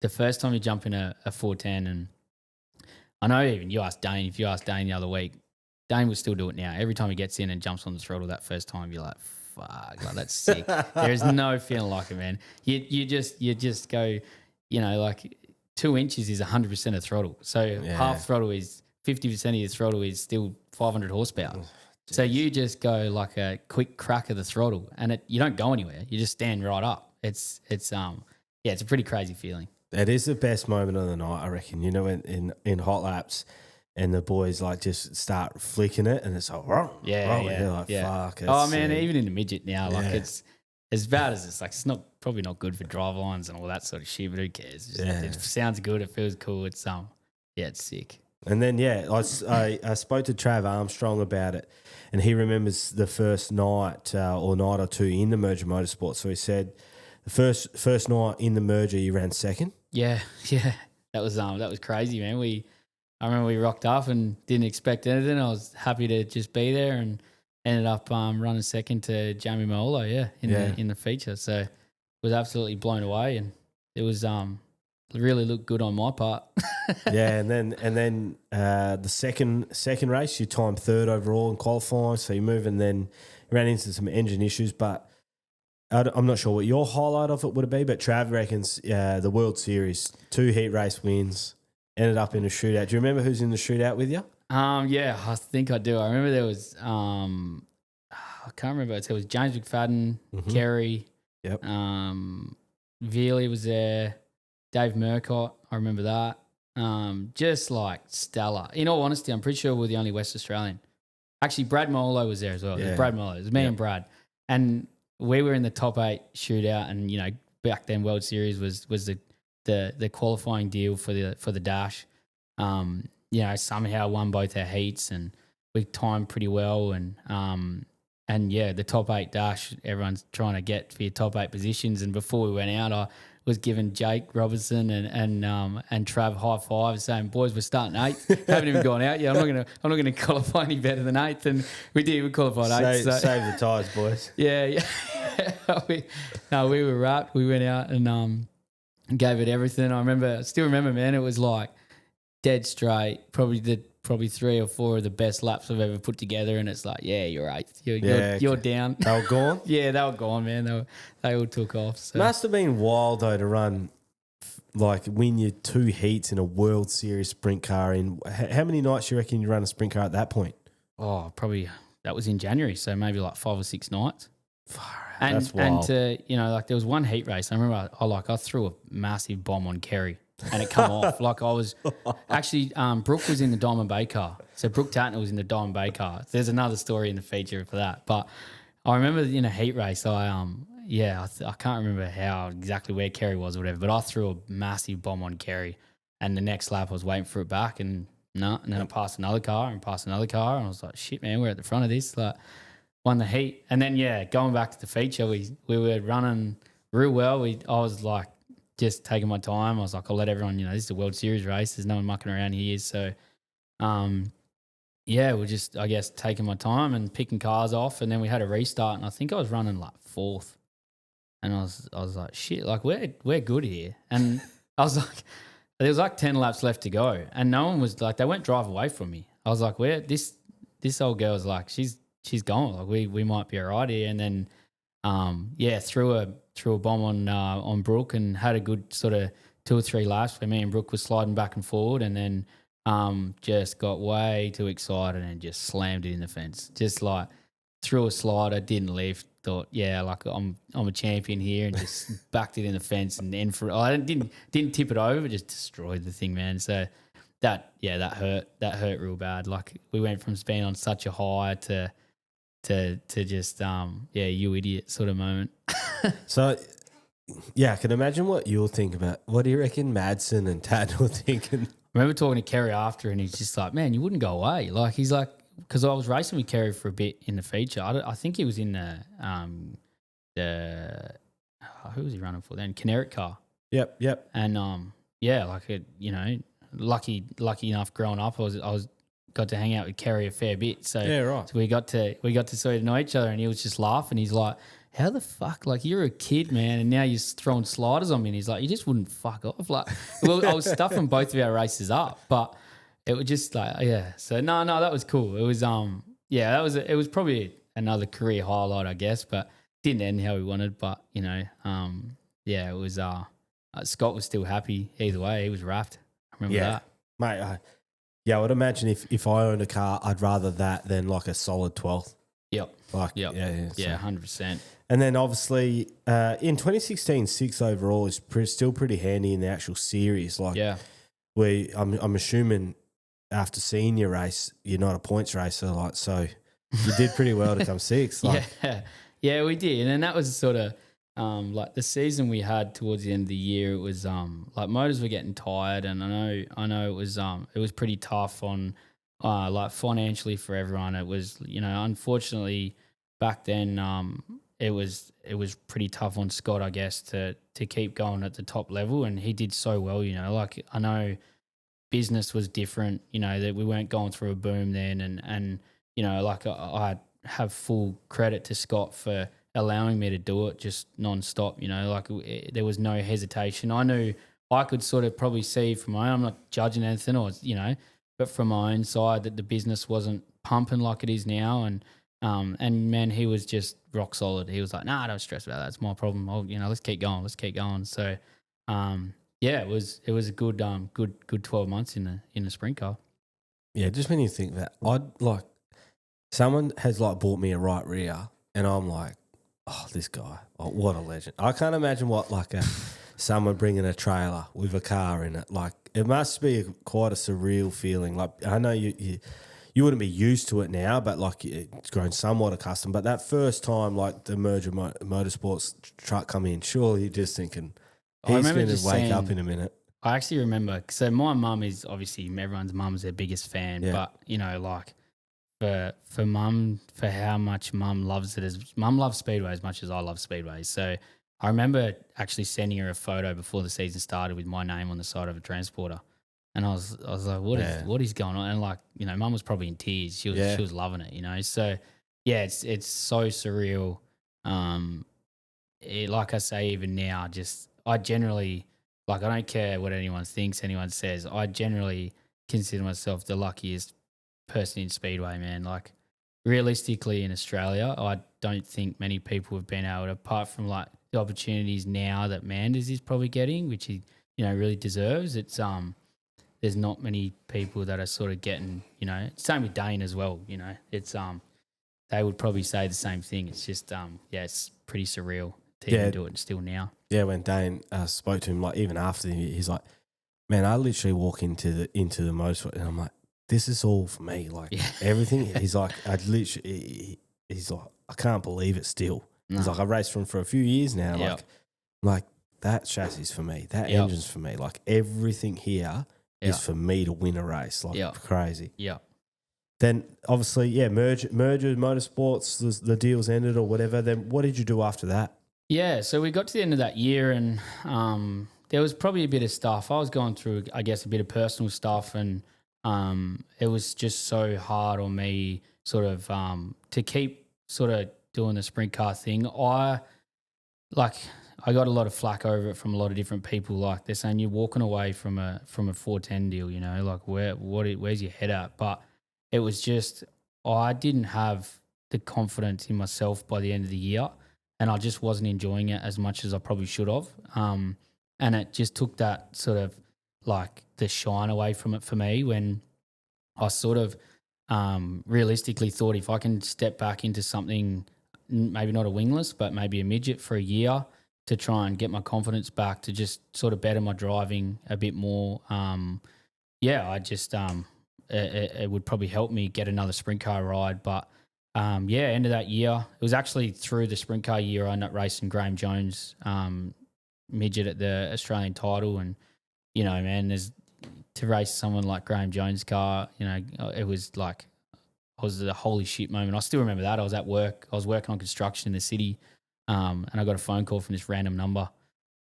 the first time you jump in a 410, and I know even you asked Dane. If you asked Dane the other week, Dane would still do it now. Every time he gets in and jumps on the throttle that first time, you're like, fuck, like that's sick. There is no feeling like it, man. You just go, like 2 inches is 100% of throttle. So half throttle is 50% of your throttle is still 500 horsepower. So you just go like a quick crack of the throttle, and you don't go anywhere. You just stand right up. It's a pretty crazy feeling. It is the best moment of the night, I reckon. In hot laps, and the boys like just start flicking it, and it's like, fuck. Oh man, even in the midget now, like it's as bad as it's like it's probably not good for drive lines and all that sort of shit, but who cares? It sounds good, it feels cool. It's it's sick. And then I spoke to Trav Armstrong about it, and he remembers the first night or night or two in the merger motorsport. So he said the first night in the merger, you ran second. Yeah, that was crazy, man. I remember we rocked up and didn't expect anything. I was happy to just be there, and ended up running second to Jamie Maolo, in the feature. So was absolutely blown away, and it was really looked good on my part. And then the second race, you timed third overall in qualifying, so you move, and then you ran into some engine issues. But I'm not sure what your highlight of it would be, but Trav reckons the World Series, 2 heat race wins, ended up in a shootout. Do you remember who's in the shootout with you? Yeah, I think I do. I remember there was I can't remember. It was James McFadden, Kerry, Veely was there, Dave Murcott. I remember that. Just like stellar. In all honesty, I'm pretty sure we're the only West Australian. Actually, Brad Molo was there as well. It was Brad Molo. It was me and Brad, and we were in the top 8 shootout. And back then World Series was the qualifying deal for the dash. Somehow won both our heats, and we timed pretty well. And the top 8 dash, everyone's trying to get for your top 8 positions. And before we went out, I was giving Jake Robertson and Trav high fives, saying, "Boys, we're starting 8th. Haven't even gone out yet. I'm not gonna qualify any better than 8th." And we did. We qualified 8th. Save the tyres, boys. Yeah. We were wrapped. We went out and gave it everything. I still remember, man. It was like dead straight. Probably 3 or 4 of the best laps I've ever put together, and it's like, you're 8th. You're down. They were gone? Yeah, they were gone, man. They all took off. So. Must have been wild, though, to run, win your 2 heats in a World Series sprint car. How many nights do you reckon you run a sprint car at that point? Oh, probably that was in January, so maybe like 5 or 6 nights. That's wild. And there was one heat race. I remember I threw a massive bomb on Kerry, and it come off. Like I was actually, Brooke was in the Diamond Bay car. So Brooke Tatner was in the Diamond Bay car. There's another story in the feature for that. But I remember in a heat race, I can't remember how exactly where Kerry was or whatever, but I threw a massive bomb on Kerry, and the next lap I was waiting for it back, and and then I passed another car, and I was like, shit, man, we're at the front of this. Like, won the heat. And then, going back to the feature, we were running real well. I was like, just taking my time. I was like, I'll let everyone, this is a World Series race. There's no one mucking around here. So, we're just, I guess, taking my time and picking cars off. And then we had a restart, and I think I was running like 4th. And I was like, shit, like we're good here. And I was like, there was like 10 laps left to go, and no one was like, they won't drive away from me. I was like, this old girl's like, she's gone. Like we might be all right here. And then, threw a bomb on Brooke, and had a good sort of 2 or 3 laps where me and Brooke was sliding back and forward, and then just got way too excited and just slammed it in the fence. Just like threw a slider, didn't lift. Thought, yeah, like I'm a champion here, and just backed it in the fence I didn't tip it over, just destroyed the thing, man. So that hurt real bad. Like we went from being on such a high to just you idiot sort of moment. So, yeah, I can imagine what you'll think about. What do you reckon Madsen and Tad were thinking? I remember talking to Kerry after, and he's just like, man, you wouldn't go away. Like he's like, because I was racing with Kerry for a bit in the feature. I think he was in the who was he running for then? Caneric car. Yep. And lucky enough growing up, I was got to hang out with Kerry a fair bit. So yeah, right. So we got to sort of know each other, and he was just laughing. He's like, how the fuck? Like you're a kid, man, and now you're throwing sliders on me. And he's like, you just wouldn't fuck off. Like, well, I was stuffing both of our races up, but it was just like, yeah. So no, that was cool. It was it was probably another career highlight, I guess, but didn't end how we wanted. But it was. Scott was still happy either way. He was wrapped. I remember that, mate. I would imagine if I owned a car, I'd rather that than like a solid 12th. Yep. Like, yep. Yeah, 100%. And then obviously in 2016, 6 overall is still pretty handy in the actual series. Like, I'm assuming after seeing your race, you're not a points racer, like, so you did pretty well to come 6th. Like. Yeah, we did, and that was sort of like the season we had towards the end of the year. It was like motors were getting tired, and I know it was pretty tough on like financially for everyone. It was unfortunately back then it was pretty tough on Scott, I guess, to keep going at the top level, and he did so well. Like I know business was different, that we weren't going through a boom then. And like I have full credit to Scott for allowing me to do it just nonstop, like there was no hesitation. I knew I could sort of probably see from my own, I'm not judging anything but from my own side that the business wasn't pumping like it is now. And man, he was just rock solid. He was like, nah, don't stress about that. It's my problem. Let's keep going. So, it was a good 12 months in the sprint car. Yeah, just when you think that, I'd like someone has like bought me a right rear, and I'm like, oh, this guy, oh, what a legend! I can't imagine what like someone bringing a trailer with a car in it. Like it must be quite a surreal feeling. Like I know you wouldn't be used to it now, but like it's grown somewhat accustomed. But that first time, like the merger motorsports truck come in, surely you're just thinking. He's going to wake up in a minute. I actually remember, so my mum is obviously everyone's mum's their biggest fan, but like for mum, for how much mum loves it, mum loves Speedway as much as I love Speedway. So I remember actually sending her a photo before the season started with my name on the side of a transporter, and I was like, what is going on? And like mum was probably in tears. She was loving it, So yeah, it's so surreal. Like I say, even now, I generally, like, I don't care what anyone thinks, anyone says. I generally consider myself the luckiest person in Speedway, man. Like, realistically in Australia, I don't think many people have been able to, apart from, like, the opportunities now that Manders is probably getting, which he, really deserves. It's, there's not many people that are sort of getting, same with Dane as well, It's, they would probably say the same thing. It's just, it's pretty surreal to even do it still now. Yeah, when Dane spoke to him, like even after he's like, "Man, I literally walk into the motorsport and I'm like, this is all for me, like everything." He's like, he's like, I can't believe it still. No. He's like, I raced for a few years now, like that chassis is for me, that engine's for me, like everything here is for me to win a race, like crazy. Yeah. Then obviously, merger motorsports, the deals ended or whatever. Then what did you do after that? Yeah, so we got to the end of that year, and there was probably a bit of stuff. I was going through, I guess, a bit of personal stuff, and it was just so hard on me sort of to keep sort of doing the sprint car thing. I got a lot of flack over it from a lot of different people. Like they're saying you're walking away from a 410 deal, like where's your head at? But it was just I didn't have the confidence in myself by the end of the year. And I just wasn't enjoying it as much as I probably should have. And it just took that sort of like the shine away from it for me when I sort of realistically thought if I can step back into something, maybe not a wingless, but maybe a midget for a year to try and get my confidence back, to just sort of better my driving a bit more. I just it would probably help me get another sprint car ride. But end of that year, it was actually through the sprint car year I ended up racing Graham Jones midget at the Australian title, and man, to race someone like Graham Jones' car, it was like, it was a holy shit moment. I still remember that. I was at work. I was working on construction in the city, and I got a phone call from this random number.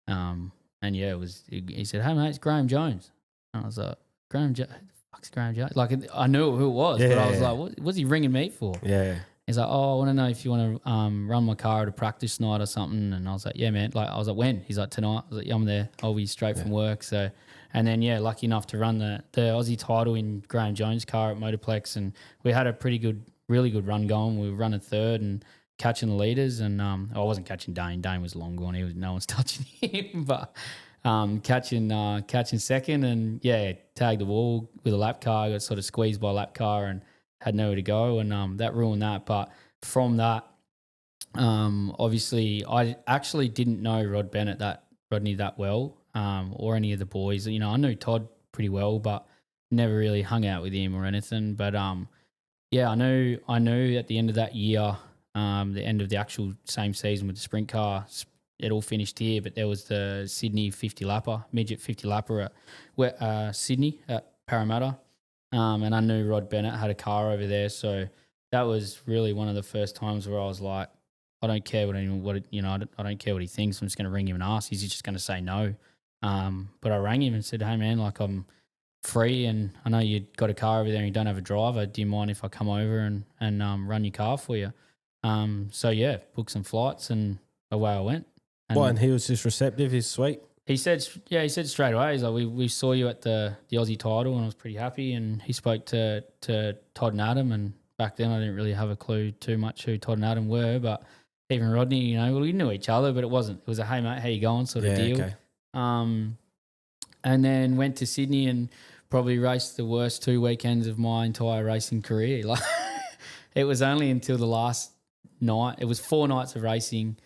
He said, "Hey mate, it's Graham Jones." And I was like, "Graham Jones? Fuck's Graham Jones?" Like, I knew who it was, but I was like, "What's he ringing me for?" Yeah. He's like, "Oh, I want to know if you want to run my car at a practice night or something." And I was like, "Yeah, man." Like, I was like, "When?" He's like, "Tonight." I was like, "Yeah, I'm there. I'll be straight from work." So, and then lucky enough to run the Aussie title in Graham Jones' car at Motorplex, and we had a really good run going. We were running third and catching the leaders, and I wasn't catching Dane. Dane was long gone. No one's touching him, but catching second, and tagged the wall with a lap car. Got sort of squeezed by a lap car and had nowhere to go, and that ruined that. But from that, obviously, I actually didn't know Rodney that well, or any of the boys. I knew Todd pretty well, but never really hung out with him or anything. But I knew at the end of that year, the end of the actual same season with the sprint car, it all finished here, but there was the Sydney 50 lapper, midget 50 lapper at Sydney at Parramatta. And I knew Rod Bennett had a car over there. So that was really one of the first times where I was like, I don't care I don't care what he thinks. I'm just going to ring him and ask. He's just going to say no. But I rang him and said, "Hey man, like, I'm free and I know you got a car over there and you don't have a driver. Do you mind if I come over and run your car for you?" Booked some flights and away I went. And he was just receptive. He's sweet. He said straight away, he's like, we saw you at the Aussie title, and I was pretty happy. And he spoke to Todd and Adam, and back then I didn't really have a clue too much who Todd and Adam were, but even Rodney, we knew each other, but it was a, "Hey mate, how you going?" sort of deal. Okay. And then went to Sydney and probably raced the worst 2 weekends of my entire racing career. Like, it was only until the last night. It was 4 nights of racing.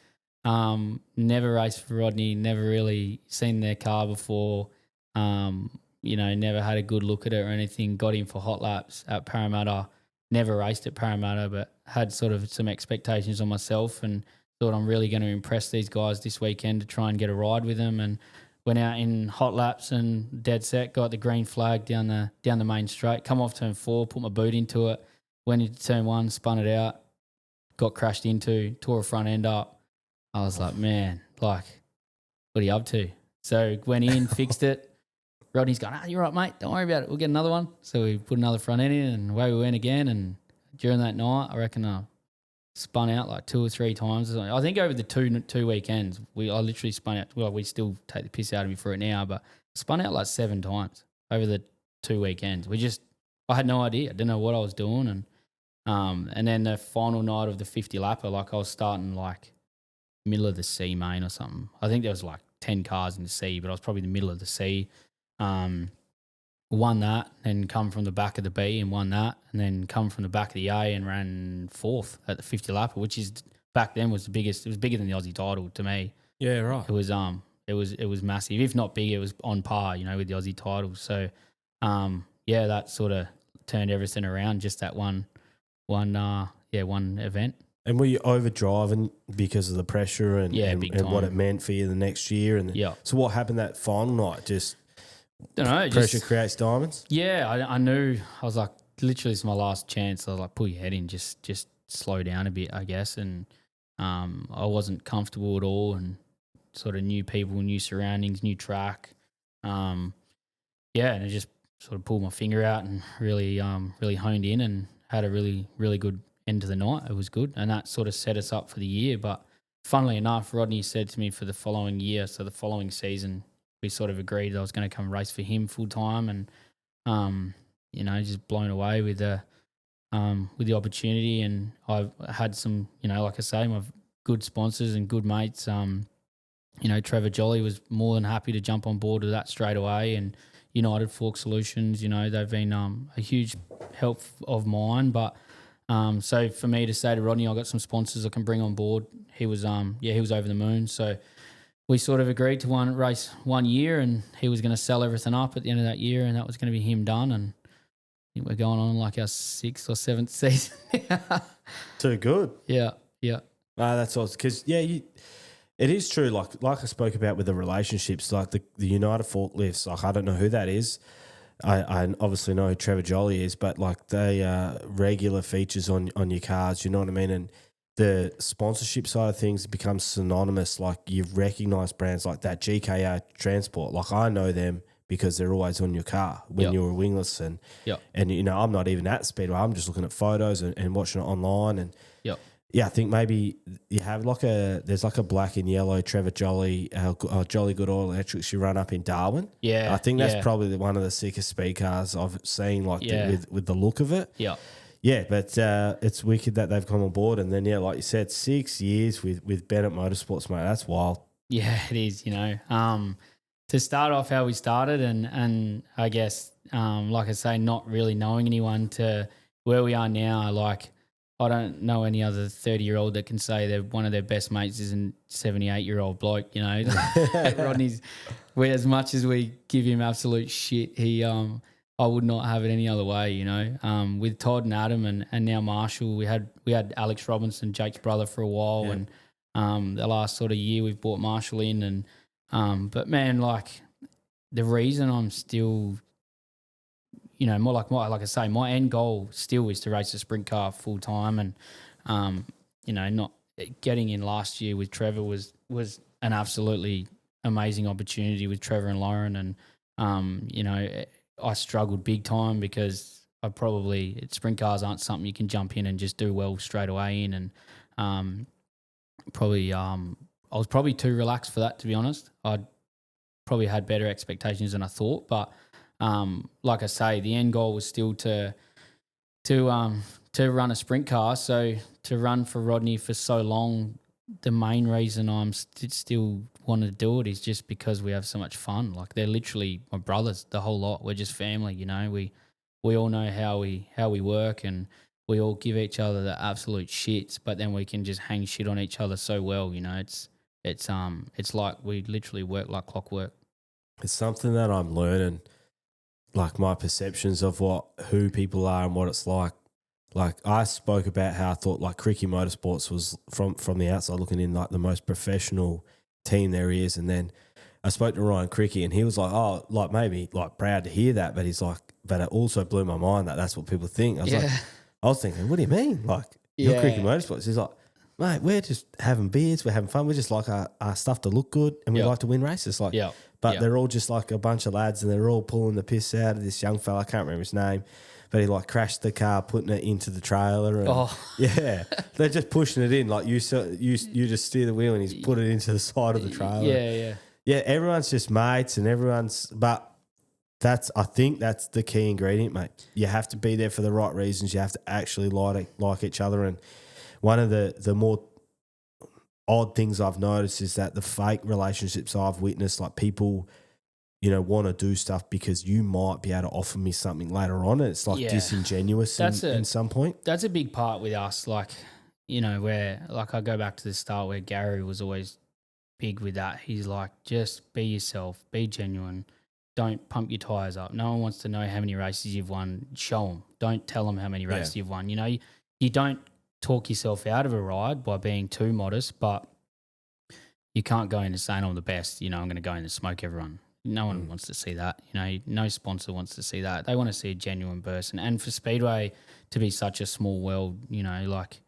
Never raced for Rodney, never really seen their car before, never had a good look at it or anything. Got him for hot laps at Parramatta, never raced at Parramatta, but had sort of some expectations on myself and thought I'm really going to impress these guys this weekend to try and get a ride with them, and went out in hot laps and dead set, got the green flag down the main straight, come off turn 4, put my boot into it, went into turn 1, spun it out, got crashed into, tore a front end up. I was like, man, like, what are you up to? So went in, fixed it. Rodney's going, "You're right, mate. Don't worry about it. We'll get another one." So we put another front end in, and away we went again. And during that night, I reckon I spun out like 2 or 3 times. I think over the two weekends, I literally spun out. Well, we still take the piss out of me for it now, but spun out like 7 times over the 2 weekends. I had no idea. I didn't know what I was doing. And then the final night of the 50 lapper, like, I was starting like middle of the C main or something. I think there was like 10 cars in the C, but I was probably the middle of the C. Won that, and come from the back of the B and won that, and then come from the back of the A and ran 4th at the 50 lapper, which is back then was the biggest. It was bigger than the Aussie title to me. Yeah, right. It was massive. If not big, it was on par, with the Aussie title. So, that sort of turned everything around. Just that one event. And were you overdriving because of the pressure and what it meant for you the next year? So what happened that final night? Just don't know. Pressure creates diamonds. Yeah, I knew. I was like, literally, it's my last chance. I was like, pull your head in, just slow down a bit, I guess. And I wasn't comfortable at all, and sort of new people, new surroundings, new track. And I just sort of pulled my finger out and really honed in and had a really, really good end to the night. It was good, and that sort of set us up for the year. But funnily enough, Rodney said to me for the following year, so the following season, we sort of agreed I was going to come race for him full time, and just blown away with the opportunity. And I've had some, like I say, my good sponsors and good mates. Trevor Jolly was more than happy to jump on board with that straight away, and United Fork Solutions, they've been a huge of mine. But so for me to say to Rodney, I got some sponsors I can bring on board. He was he was over the moon. So we sort of agreed to race 1 year, and he was going to sell everything up at the end of that year, and that was going to be him done. And I think we're going on like our 6th or 7th season. Too good. Yeah. That's awesome. Because it is true. Like I spoke about with the relationships, like the United Forklifts. Like I don't know who that is. I obviously know who Trevor Jolly is, but like they are regular features on your cars. You know what I mean? And the sponsorship side of things becomes synonymous. Like you've recognised brands like that, GKR Transport. Like I know them because they're always on your car when you're wingless. And I'm not even at Speedway. I'm just looking at photos and watching it online. And I think maybe you have there's a black and yellow Trevor Jolly, Jolly Good Oil Electrics you run up in Darwin. Yeah. I think that's probably one of the sickest speed cars I've seen with the look of it. Yeah. Yeah, but it's wicked that they've come on board. And then, like you said, 6 years with Bennett Motorsports, mate. That's wild. Yeah, it is, To start off how we started and I guess, like I say, not really knowing anyone to where we are now, like I don't know any other 30-year-old that can say that one of their best mates is a 78-year-old bloke, Rodney's, as much as we give him absolute shit, I would not have it any other way, With Todd and Adam and now Marshall, we had Alex Robinson, Jake's brother, for a while, and the last sort of year we've brought Marshall in, and but man, like the reason I'm still, more like I say, my end goal still is to race a sprint car full time, and not getting in last year with Trevor was an absolutely amazing opportunity with Trevor and Lauren, and I struggled big time because sprint cars aren't something you can jump in and just do well straight away in, and I was probably too relaxed for that, to be honest. I'd probably had better expectations than I thought, but like I say, the end goal was still to run a sprint car. So to run for Rodney for so long, the main reason I'm still want to do it is just because we have so much fun. Like they're literally my brothers, the whole lot. We're just family, We all know how we work, and we all give each other the absolute shits, but then we can just hang shit on each other so well. It's like we literally work like clockwork. It's something that I'm learning, like my perceptions of who people are and what it's like. Like I spoke about how I thought like Cricky Motorsports was from the outside looking in like the most professional team there is, and then I spoke to Ryan Cricky and he was like, oh, like maybe like proud to hear that, but he's like, but it also blew my mind that that's what people think. I was thinking, what do you mean? Like you're Cricky Motorsports? He's like, mate, we're just having beers, we're having fun, we just like our stuff to look good, and we like to win races. Like, but they're all just like a bunch of lads, and they're all pulling the piss out of this young fella. I can't remember his name, but he like crashed the car, putting it into the trailer. And they're just pushing it in. Like you just steer the wheel, and he's put it into the side of the trailer. Yeah. Everyone's just mates, and but I think that's the key ingredient, mate. You have to be there for the right reasons. You have to actually like each other. And one of the more odd things I've noticed is that the fake relationships I've witnessed, like people, want to do stuff because you might be able to offer me something later on. And it's like disingenuous in some point. That's a big part with us. Like, where like I go back to the start where Gary was always big with that. He's like, just be yourself, be genuine. Don't pump your tyres up. No one wants to know how many races you've won. Show them. Don't tell them how many races you've won. You don't talk yourself out of a ride by being too modest, but you can't go into saying I'm the best. I'm going to go in and smoke everyone. No one wants to see that. No sponsor wants to see that. They want to see a genuine person. And for Speedway to be such a small world, like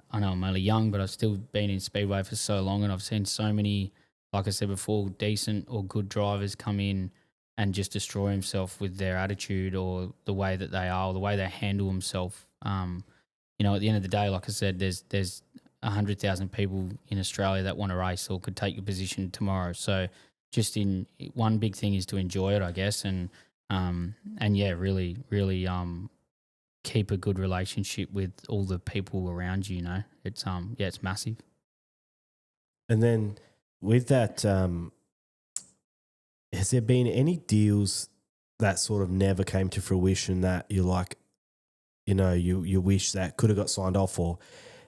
I know I'm only young, but I've still been in Speedway for so long, and I've seen so many, like I said before, decent or good drivers come in and just destroy himself with their attitude or the way that they are or the way they handle themselves. At the end of the day, like I said, there's 100,000 people in Australia that want to race or could take your position tomorrow. So just one big thing is to enjoy it, I guess, and really, really keep a good relationship with all the people around you. It's it's massive. And then with that, has there been any deals that sort of never came to fruition that you're like, you wish that could have got signed off, or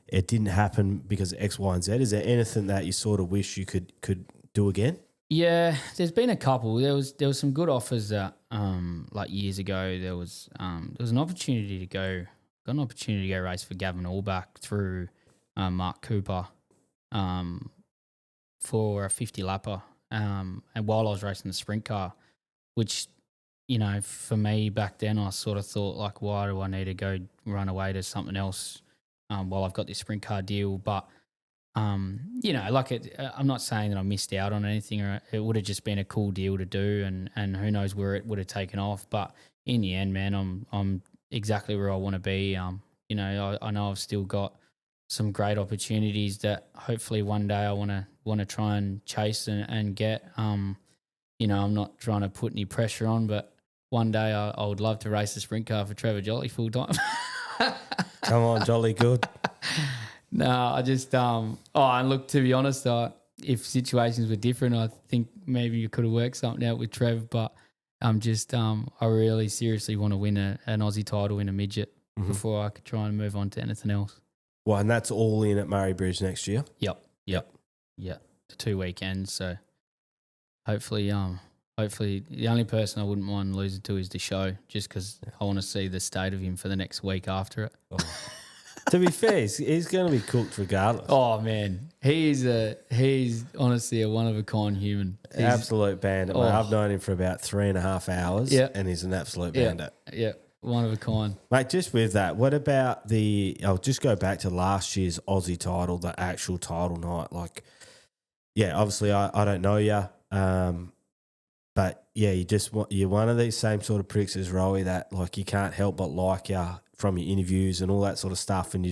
it didn't happen because of X, Y, and Z? Is there anything that you sort of wish you could do again? Yeah, there's been a couple. There was some good offers that like years ago there was an opportunity to go race for Gavin Allback through Mark Cooper for a 50 lapper. And while I was racing the sprint car, which, for me back then, I sort of thought, like, why do I need to go run away to something else while I've got this sprint car deal? But, I'm not saying that I missed out on anything, or it would have just been a cool deal to do, and who knows where it would have taken off. But in the end, man, I'm exactly where I want to be. I know I've still got some great opportunities that hopefully one day I want to try and chase and get. I'm not trying to put any pressure on, but one day I would love to race a sprint car for Trevor Jolly full time. Come on, Jolly, good. No, I just and look, to be honest, if situations were different, I think maybe you could have worked something out with Trev. But I'm just I really seriously want to win an Aussie title in a midget before I could try and move on to anything else. Well, and that's all in at Murray Bridge next year. Yep. The 2 weekends. So hopefully the only person I wouldn't mind losing to is the show, just because I want to see the state of him for the next week after it. Oh. To be fair, he's going to be cooked regardless. Oh man, he's honestly a one of a kind human. He's absolute bandit. Mate. I've known him for about 3.5 hours, and he's an absolute bandit. Yeah, one of a kind. Mate, just with that, what about I'll just go back to last year's Aussie title, the actual title night. Like, yeah, obviously I don't know you, but yeah, you're one of these same sort of pricks as Rowie that, like, you can't help but like you from your interviews and all that sort of stuff, and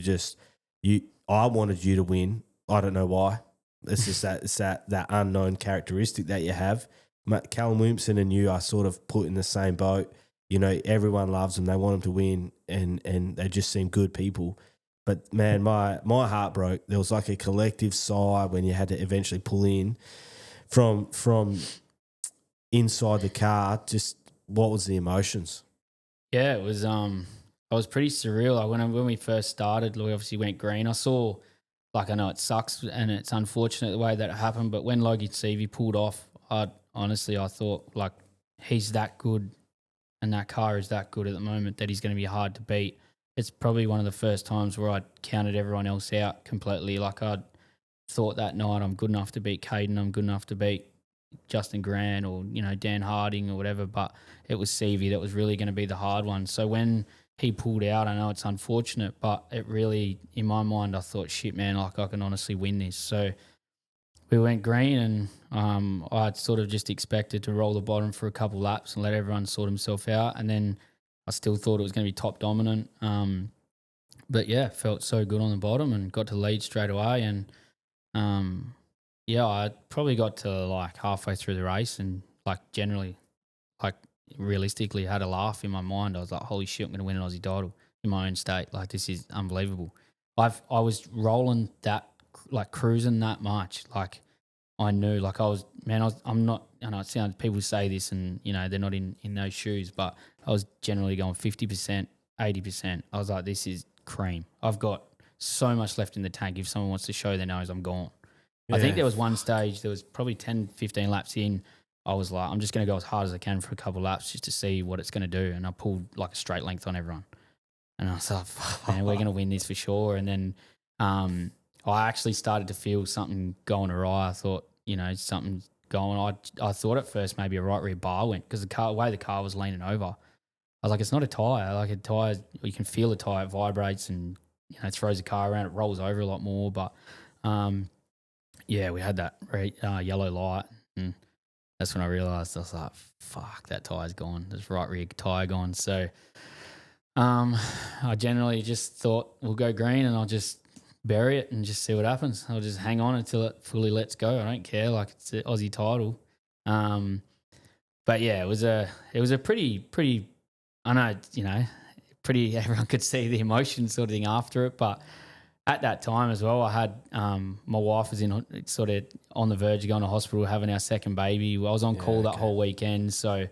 I wanted you to win. I don't know why. It's just that unknown characteristic that you have. Callum Williamson and you are sort of put in the same boat. Everyone loves them. They want them to win, and they just seem good people. But man, my heart broke. There was like a collective sigh when you had to eventually pull in from inside the car. Just what was the emotions? Yeah, it was. I was pretty surreal. Like when we first started, we obviously went green. I saw, like, I know it sucks and it's unfortunate the way that it happened, but when Logan Seavey pulled off, I thought, like, he's that good and that car is that good at the moment that he's going to be hard to beat. It's probably one of the first times where I counted everyone else out completely. Like, I thought that night, I'm good enough to beat Caden, I'm good enough to beat Justin Grant or, Dan Harding or whatever, but it was Seavey that was really going to be the hard one. So when he pulled out, I know it's unfortunate, but it really, in my mind, I thought, shit, man, like, I can honestly win this. So we went green, and I sort of just expected to roll the bottom for a couple laps and let everyone sort himself out. And then I still thought it was going to be top dominant. But yeah, felt so good on the bottom and got to lead straight away. And I probably got to like halfway through the race and like generally, like, realistically had a laugh in my mind. I was like, holy shit, I'm going to win an Aussie title in my own state. Like, this is unbelievable. I was rolling that, like, cruising that much. Like, I knew, like, I'm not, I know it sounds, people say this and, they're not in those shoes, but I was generally going 50%, 80%. I was like, this is cream. I've got so much left in the tank. If someone wants to show their nose, I'm gone. Yeah. I think there was one stage, there was probably 10, 15 laps in, I was like, I'm just going to go as hard as I can for a couple of laps just to see what it's going to do. And I pulled like a straight length on everyone. And I was like, fuck, man, we're going to win this for sure. And then I actually started to feel something going awry. I thought, something's going. I thought at first maybe a right rear bar went because the way the car was leaning over. I was like, it's not a tyre. Like, a tyre, you can feel the tyre, it vibrates and, it throws the car around, it rolls over a lot more. But, we had that yellow light, and that's when I realised, I was like, fuck, that tyre's gone. There's right rear tyre gone. So I generally just thought we'll go green and I'll just bury it and just see what happens. I'll just hang on until it fully lets go. I don't care. Like, it's an Aussie title. But yeah, it was a pretty, I know, pretty, everyone could see the emotion sort of thing after it. But at that time as well, I had my wife was sort of on the verge of going to hospital, having our second baby. I was on call that whole weekend, so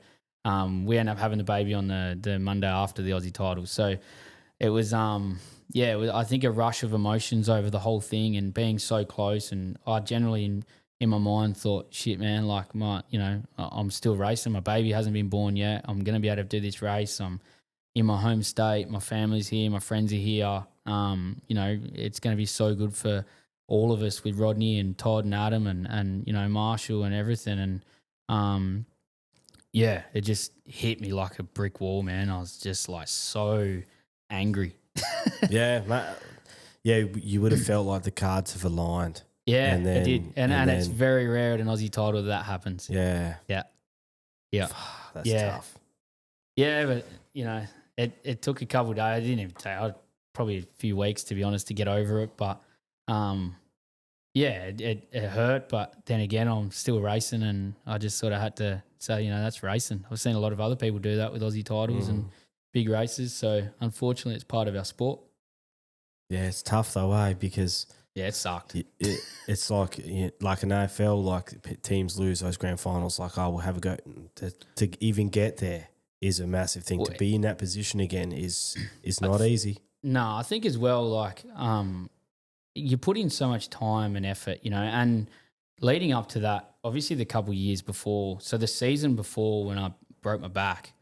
we ended up having the baby on the Monday after the Aussie title. So it was it was, I think, a rush of emotions over the whole thing and being so close. And I generally in my mind thought, shit, man, like I'm still racing. My baby hasn't been born yet. I'm going to be able to do this race. I'm in my home state. My family's here. My friends are here. It's going to be so good for all of us with Rodney and Todd and Adam and Marshall and everything. And it just hit me like a brick wall, man. I was just like so angry. You would have felt like the cards have aligned. Yeah, and then, it did. And it's very rare at an Aussie title that happens. Yeah. Yeah. That's tough. Yeah, but, it took a couple of days. I didn't even take probably a few weeks, to be honest, to get over it. But, it hurt. But then again, I'm still racing, and I just sort of had to say, that's racing. I've seen a lot of other people do that with Aussie titles and big races. So, unfortunately, it's part of our sport. Yeah, it's tough though, because it sucked. It's like an AFL, like teams lose those grand finals, like, we'll have a go. To even get there is a massive thing. To be in that position again is not easy. No, I think as well, like, you put in so much time and effort, and leading up to that, obviously the couple of years before, so the season before when I broke my back,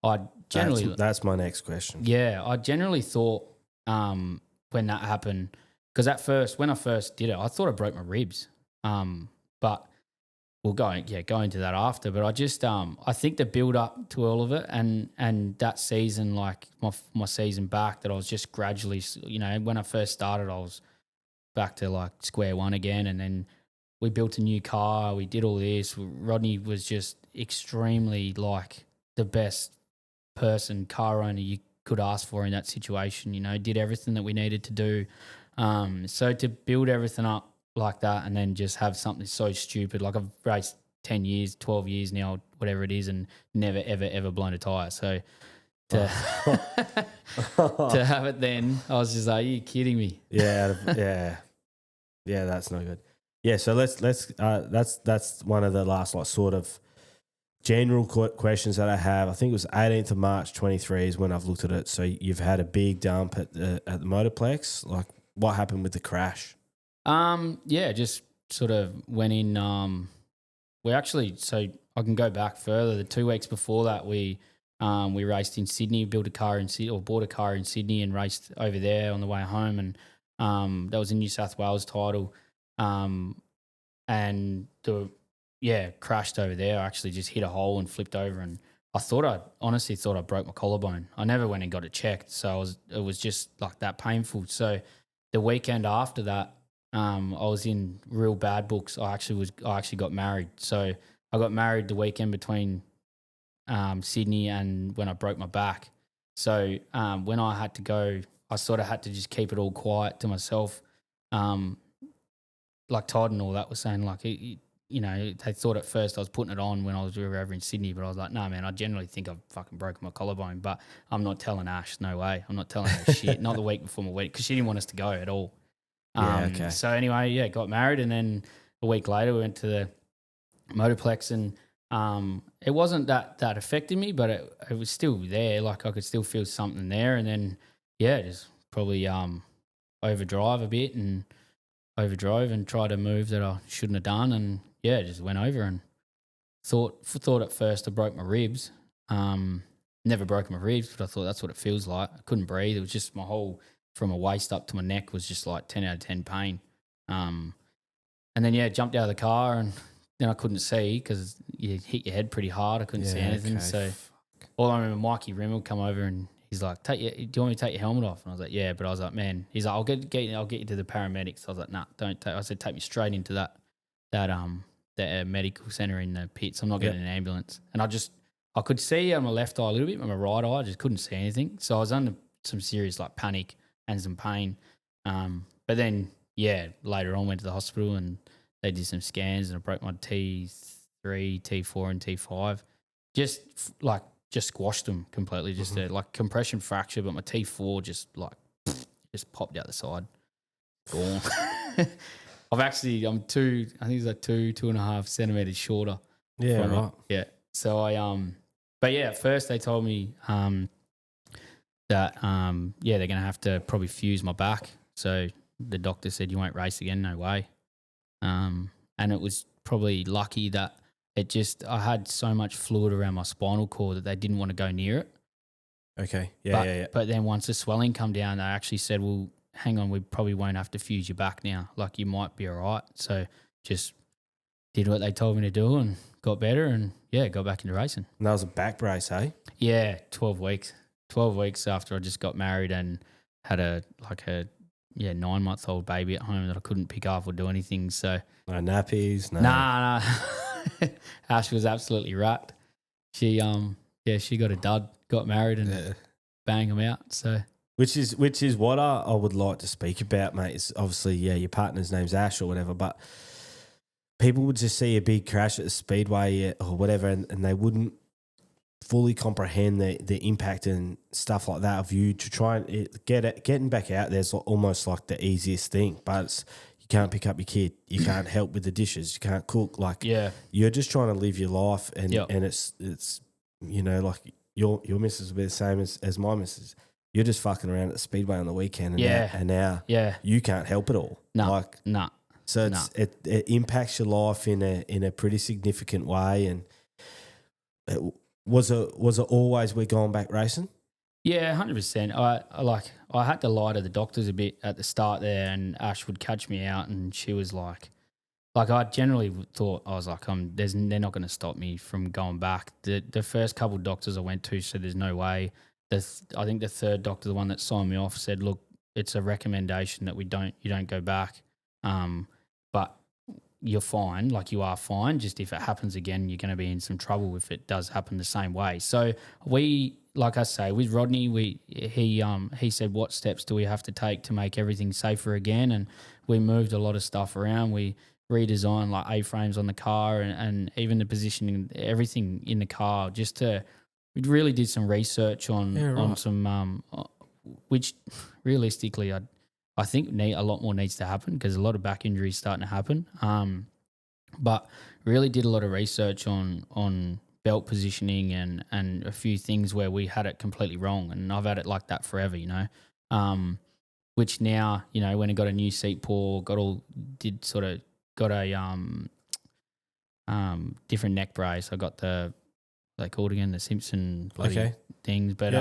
I generally... That's my next question. Yeah, I generally thought when that happened, because when I first did it, I thought I broke my ribs. But we'll go into that after. But I just I think the build up to all of it and that season, like my season back, that I was just gradually, when I first started, I was back to like square one again, and then we built a new car, we did all this. Rodney was just extremely like the best car owner you could ask for in that situation, did everything that we needed to do. So to build everything up like that and then just have something so stupid, like I've raced 10 years, 12 years now, whatever it is, and never, ever, ever blown a tyre. So to have it then, I was just like, are you kidding me? Yeah, that's no good. Yeah, so let's that's one of the last sort of general questions that I have. I think it was 18th of March 23 is when I've looked at it. So you've had a big dump at the Motorplex. Like, what happened with the crash? Just sort of went in. So I can go back further. The 2 weeks before that, we raced in Sydney, bought a car in Sydney and raced over there on the way home. And that was a New South Wales title. And crashed over there. I actually just hit a hole and flipped over, and I honestly thought I broke my collarbone. I never went and got it checked, so it was just like that painful. So the weekend after that, I was in real bad books. I actually got married. So I got married the weekend between Sydney and when I broke my back. So when I had to go, I sort of had to just keep it all quiet to myself. Like Todd and all that was saying, like, they thought at first I was putting it on when we were over in Sydney, but I was like, no, man, I generally think I've fucking broken my collarbone, but I'm not telling Ash, no way. I'm not telling her shit, not the week before my wedding, because she didn't want us to go at all. Okay. So anyway, got married, and then a week later we went to the Motorplex, and it wasn't that affected me, but it was still there. Like, I could still feel something there, and then, just probably overdrove a bit and overdrove and tried a move that I shouldn't have done, and just went over and thought at first I broke my ribs. Never broken my ribs, but I thought that's what it feels like. I couldn't breathe. It was just my whole, from my waist up to my neck, was just like 10 out of 10 pain. And then jumped out of the car, and then I couldn't see because you hit your head pretty hard. I couldn't see anything. Okay. So all I remember, Mikey Rimmel come over and he's like, do you want me to take your helmet off? And I was like, yeah. But I was like, man, he's like, I'll get you to the paramedics. I was like, nah, don't take. I said, take me straight into that medical centre in the pits. I'm not getting an ambulance. And I could see on my left eye a little bit, but my right eye I just couldn't see anything. So I was under some serious like panic and some pain. But then later on went to the hospital and they did some scans, and I broke my T3, T4, and T5. Just squashed them completely. Just a like compression fracture, but my T4 just popped out the side. Gone. I'm 2, I think it's like 2.5 centimeters shorter. Yeah, right. Yeah. So I, but at first they told me that they're going to have to probably fuse my back. So the doctor said, you won't race again, no way. And it was probably lucky that I had so much fluid around my spinal cord that they didn't want to go near it. Okay. But then once the swelling come down, they actually said, well, hang on, we probably won't have to fuse you back now. Like, you might be all right. So just did what they told me to do and got better and, got back into racing. And that was a back brace, hey? Yeah, 12 weeks. 12 weeks after I just got married and had a 9-month-old baby at home that I couldn't pick up or do anything. So No nappies, no. Nah. Ash was absolutely right. She got a dud, got married and bang him out. So which is what I would like to speak about, mate. It's obviously, your partner's name's Ash or whatever, but people would just see a big crash at the speedway or whatever, and they wouldn't fully comprehend the impact and stuff like that of you to try and getting back out there's almost like the easiest thing, but you can't pick up your kid, you can't help with the dishes, you can't cook, you're just trying to live your life, and it's like your missus will be the same as my missus. You're just fucking around at the speedway on the weekend, and now you can't help it all. No. So it impacts your life in a pretty significant way. And was it always we're going back racing? Yeah, 100%. I had to lie to the doctors a bit at the start there, and Ash would catch me out, and she was like I generally thought, I was like, they're not going to stop me from going back. The first couple of doctors I went to said there's no way. I think the third doctor, the one that signed me off, said, look, it's a recommendation that you don't go back. But you're fine, like you are fine. Just if it happens again, you're going to be in some trouble if it does happen the same way. So we, like I say, with Rodney, he said, what steps do we have to take to make everything safer again? And we moved a lot of stuff around. We redesigned like A-frames on the car and even the positioning, everything in the car, we really did some research on some, which realistically I think a lot more needs to happen because a lot of back injuries starting to happen. But really did a lot of research on belt positioning and a few things where we had it completely wrong, and I've had it like that forever, which now, when I got a new seat paw, got a different neck brace. I got they called again the Simpson bloody things, but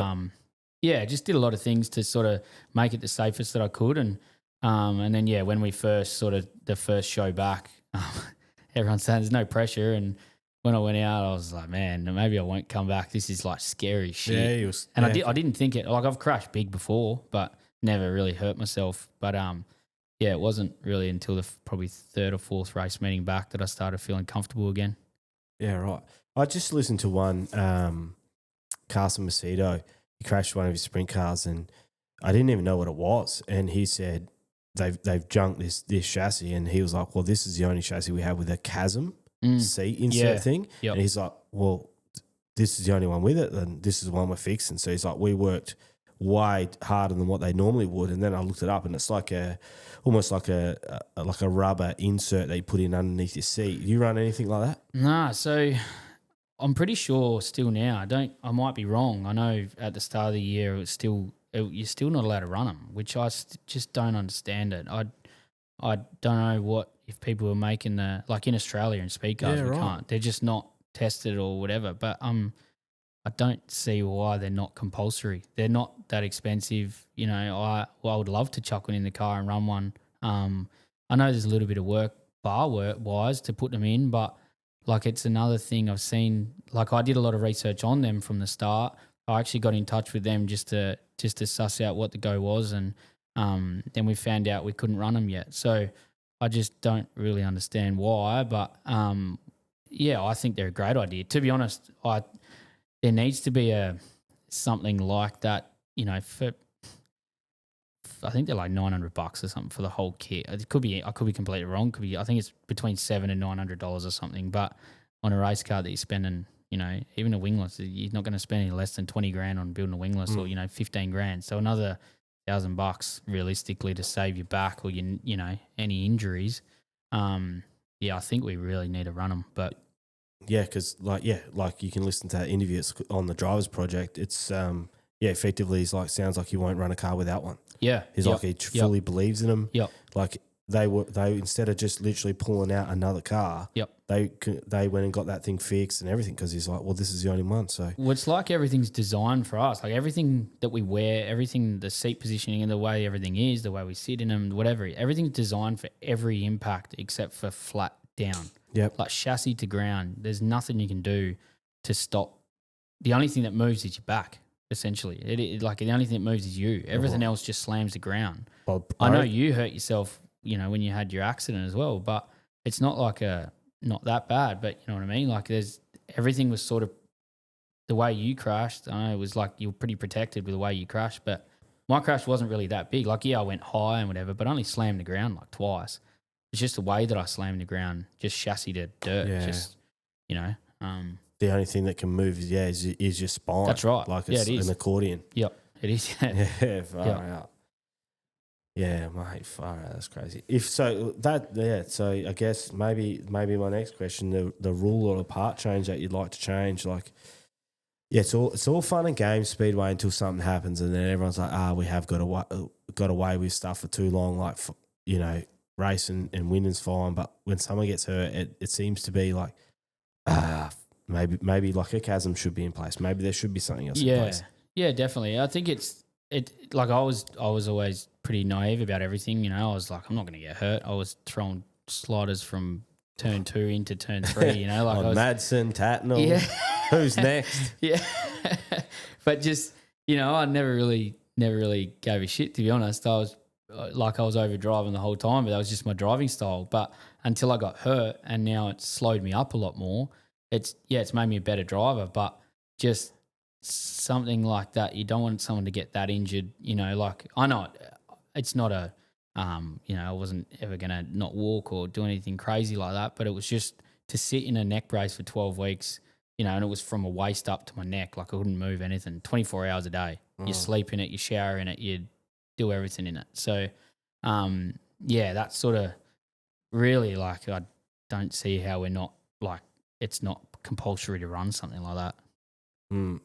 just did a lot of things to sort of make it the safest that I could, and then when we first the first show back, everyone's saying there's no pressure, and when I went out, I was like, man, maybe I won't come back. This is like scary shit. I didn't think it. Like, I've crashed big before, but never really hurt myself. But it wasn't really until the probably third or fourth race meeting back that I started feeling comfortable again. Yeah, right. I just listened to one, Carson Macedo. He crashed one of his sprint cars, and I didn't even know what it was. And he said they've junked this chassis, and he was like, well, this is the only chassis we have with a chasm seat insert thing. Yep. And he's like, well, this is the only one with it, and this is the one we're fixing. So he's like, we worked way harder than what they normally would. And then I looked it up, and it's like almost like a rubber insert that you put in underneath your seat. Do you run anything like that? Nah, so I'm pretty sure still now. I might be wrong. I know at the start of the year you're still not allowed to run them, which I just don't understand it. I don't know if people are making like in Australia in speed cars, we can't. They're just not tested or whatever. But I don't see why they're not compulsory. They're not that expensive. I would love to chuck one in the car and run one. I know there's a little bit of work wise to put them in, but like it's another thing I've seen. Like, I did a lot of research on them from the start. I actually got in touch with them just to suss out what the go was, and then we found out we couldn't run them yet. So I just don't really understand why, but I think they're a great idea. To be honest, there needs to be something like that, for I think they're like $900 or something for the whole kit. I could be completely wrong. I think it's between $700 and $900 or something. But on a race car that you're spending, even a wingless, you're not going to spend any less than $20,000 on building a wingless, or $15,000. So another $1,000 realistically to save your back or any injuries. I think we really need to run them, but. Yeah, because like you can listen to that interview. It's on the Drivers Project. It's yeah, effectively, he's like, sounds like he won't run a car without one. Yeah. He's like, he fully believes in them. Yep. Like they instead of just literally pulling out another car, Yep. they went and got that thing fixed and everything because he's like, well, this is the only one. So Well, it's like everything's designed for us. Like everything that we wear, everything, the seat positioning and the way everything is, the way we sit in them, whatever, everything's designed for every impact except for flat down. Yep. Like chassis to ground, there's nothing you can do to stop. The only thing that moves is your back, essentially. Like the only thing that moves is you. Everything else just slams the ground. Well, I know you hurt yourself, when you had your accident as well, but it's not like not that bad, but you know what I mean? Like everything was sort of the way you crashed. I know it was like you were pretty protected with the way you crashed, but my crash wasn't really that big. Like, yeah, I went high and whatever, but I only slammed the ground like twice. It's just the way that I slammed the ground, just chassis to dirt. Yeah. Just, the only thing that can move is your spine. That's right. Like it's it is. an accordion. Yep, it is. Yeah. Yeah, far out. Yeah, mate, far out. That's crazy. So I guess maybe my next question, the rule or the part change that you'd like to change, like, yeah, it's all fun and games Speedway until something happens, and then everyone's like, we have got away with stuff for too long, like, racing and winning's fine, but when someone gets hurt, it seems to be like, maybe like a chasm should be in place. Maybe there should be something else in place. Yeah, definitely. I think it like I was always pretty naive about everything. I was like, I'm not going to get hurt. I was throwing sliders from turn 2 into turn 3. Like on Madsen, Tatnall. Yeah. Who's next? Yeah, but just I never really gave a shit, to be honest. I was over driving the whole time, but that was just my driving style. But until I got hurt, and now it's slowed me up a lot more. It's made me a better driver, but just something like that, you don't want someone to get that injured. Like, I know it's not a, I wasn't ever gonna not walk or do anything crazy like that, but it was just to sit in a neck brace for 12 weeks. And it was from a waist up to my neck. Like I couldn't move anything 24 hours a day. You sleep in it, you shower in it, you do everything in it. So, that's sort of really, like, I don't see how we're not, like, it's not compulsory to run something like that.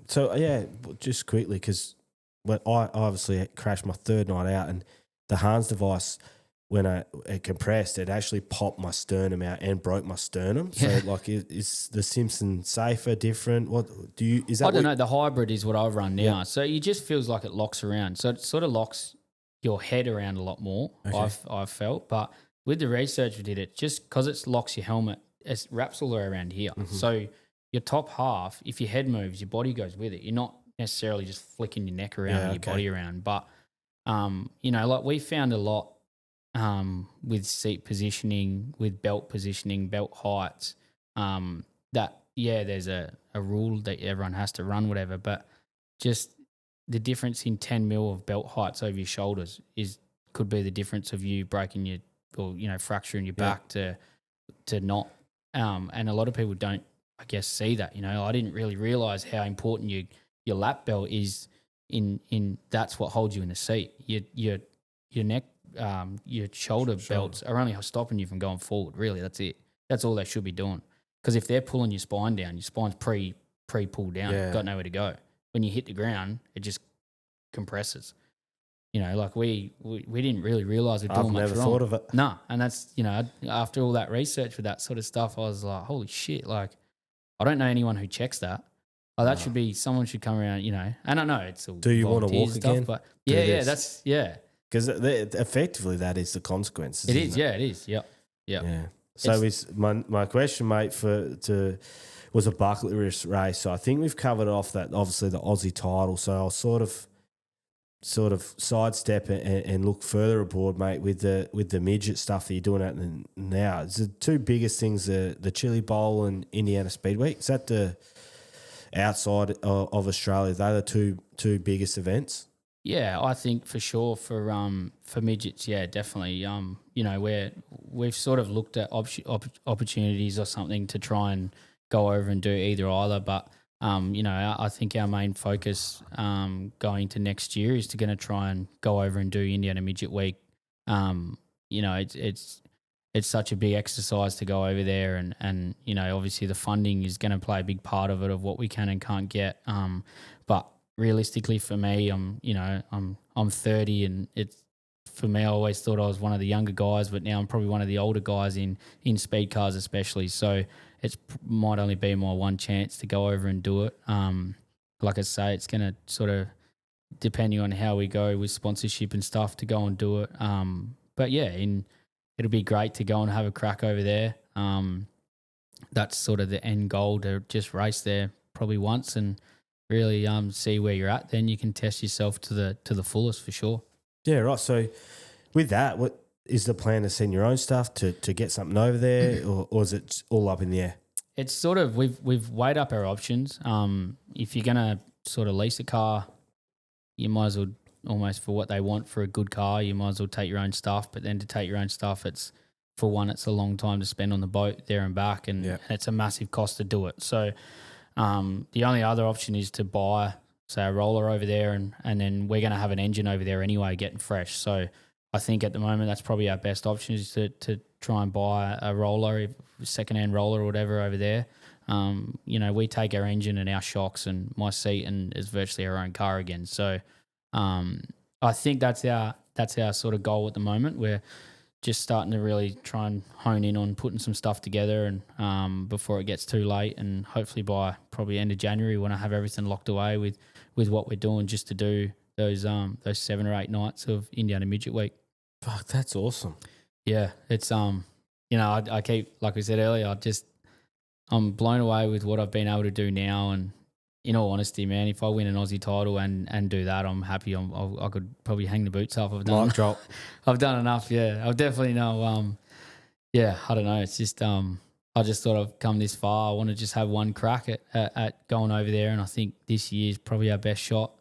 So, just quickly, because when I obviously crashed my third night out, and the Hans device, when it compressed, it actually popped my sternum out and broke my sternum. So, like, is the Simpson safer, different? What do you? Is that? I don't know. The hybrid is what I run now. Yeah. So it just feels like it locks around. So it sort of locks your head around a lot more. Okay. I've felt, but with the research we did, it just because it locks your helmet, it wraps all the way around here. Mm-hmm. So your top half, if your head moves, your body goes with it. You're not necessarily just flicking your neck around and your body around. But like we found a lot. With seat positioning, with belt positioning, belt heights, there's a rule that everyone has to run whatever, but just the difference in 10 mil of belt heights over your shoulders could be the difference of you breaking fracturing your back to not. And a lot of people don't, I guess, see that. I didn't really realize how important your lap belt is in that's what holds you in the seat. Your neck. Your shoulder belts are only stopping you from going forward. Really, that's it. That's all they should be doing. Because if they're pulling your spine down, your spine's pre-pulled down. You've got nowhere to go. When you hit the ground, it just compresses. Like we didn't really realise we're doing much wrong. I've never thought of it. No, and that's, after all that research with that sort of stuff, I was like, holy shit, like, I don't know anyone who checks that. Oh, that should be, someone should come around, and I know it's all do you want to walk stuff, again? but Because effectively that is the consequences. It is, it is. Yep. Yeah. So my question, mate, was a bucket list race. So I think we've covered off that, obviously the Aussie title. So I'll sort of sidestep and look further aboard, mate, with the midget stuff that you're doing at now. It's the two biggest things, the Chili Bowl and Indiana Speedway. Is that the outside of Australia? They're the two biggest events. Yeah, I think for sure for midgets, yeah, definitely. We've sort of looked at opportunities or something to try and go over and do either, but I think our main focus going to next year is going to try and go over and do Indiana Midget Week. It's such a big exercise to go over there, and obviously the funding is going to play a big part of it, of what we can and can't get. But realistically for me, I'm 30, and it's for me. I always thought I was one of the younger guys, but now I'm probably one of the older guys in speed cars, especially. So it might only be my one chance to go over and do it. Like I say, it's going to sort of, depending on how we go with sponsorship and stuff, to go and do it. But yeah, it'll be great to go and have a crack over there. That's sort of the end goal, to just race there probably once and really see where you're at. Then you can test yourself to the fullest for sure. Yeah, right. So with that, what is the plan, to send your own stuff to get something over there, or is it all up in the air? It's sort of, we've weighed up our options. If you're gonna sort of lease a car, you might as well, almost for what they want for a good car, you might as well take your own stuff. But then to take your own stuff, it's a long time to spend on the boat there and back, and it's a massive cost to do it. So the only other option is to buy, say, a roller over there, and then we're going to have an engine over there anyway, getting fresh. So I think at the moment that's probably our best option, is to try and buy a roller, second-hand roller or whatever over there. We take our engine and our shocks and my seat, and it's virtually our own car again. So I think that's our sort of goal at the moment. We're just starting to really try and hone in on putting some stuff together, and before it gets too late, and hopefully by probably end of January, when I have everything locked away with what we're doing, just to do those 7 or 8 nights of Indiana Midget Week. Fuck, that's awesome. Yeah, it's I keep, like we said earlier, I'm blown away with what I've been able to do now. And in all honesty, man, if I win an Aussie title and do that, I'm happy. I could probably hang the boots up. Mic drop. I've done enough. Yeah, I've definitely know. Yeah, I don't know. It's just I just thought I've come this far. I want to just have one crack at going over there, and I think this year is probably our best shot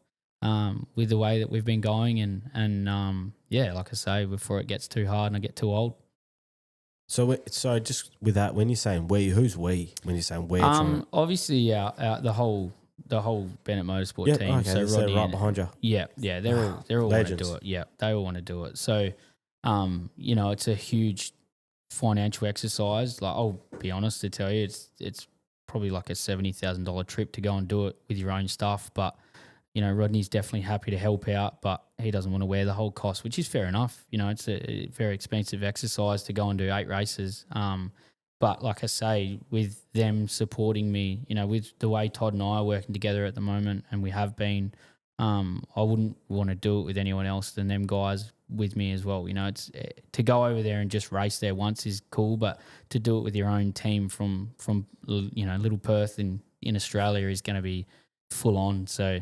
with the way that we've been going. And yeah, like I say, before it gets too hard and I get too old. So just with that, when you're saying we, who's we? When you're saying we, obviously, the whole Bennett Motorsport team. Okay, so so Rodney right behind you. Yeah, they're all want to Legends. do it. Yeah, they all want to do it. So, it's a huge financial exercise. Like, I'll be honest to tell you, it's probably like a $70,000 trip to go and do it with your own stuff. But Rodney's definitely happy to help out, but he doesn't want to wear the whole cost, which is fair enough. It's a very expensive exercise to go and do 8 races. But like I say, with them supporting me, with the way Todd and I are working together at the moment, and we have been, I wouldn't want to do it with anyone else than them guys with me as well. It's to go over there and just race there once is cool, but to do it with your own team from Little Perth in Australia is going to be full on. So,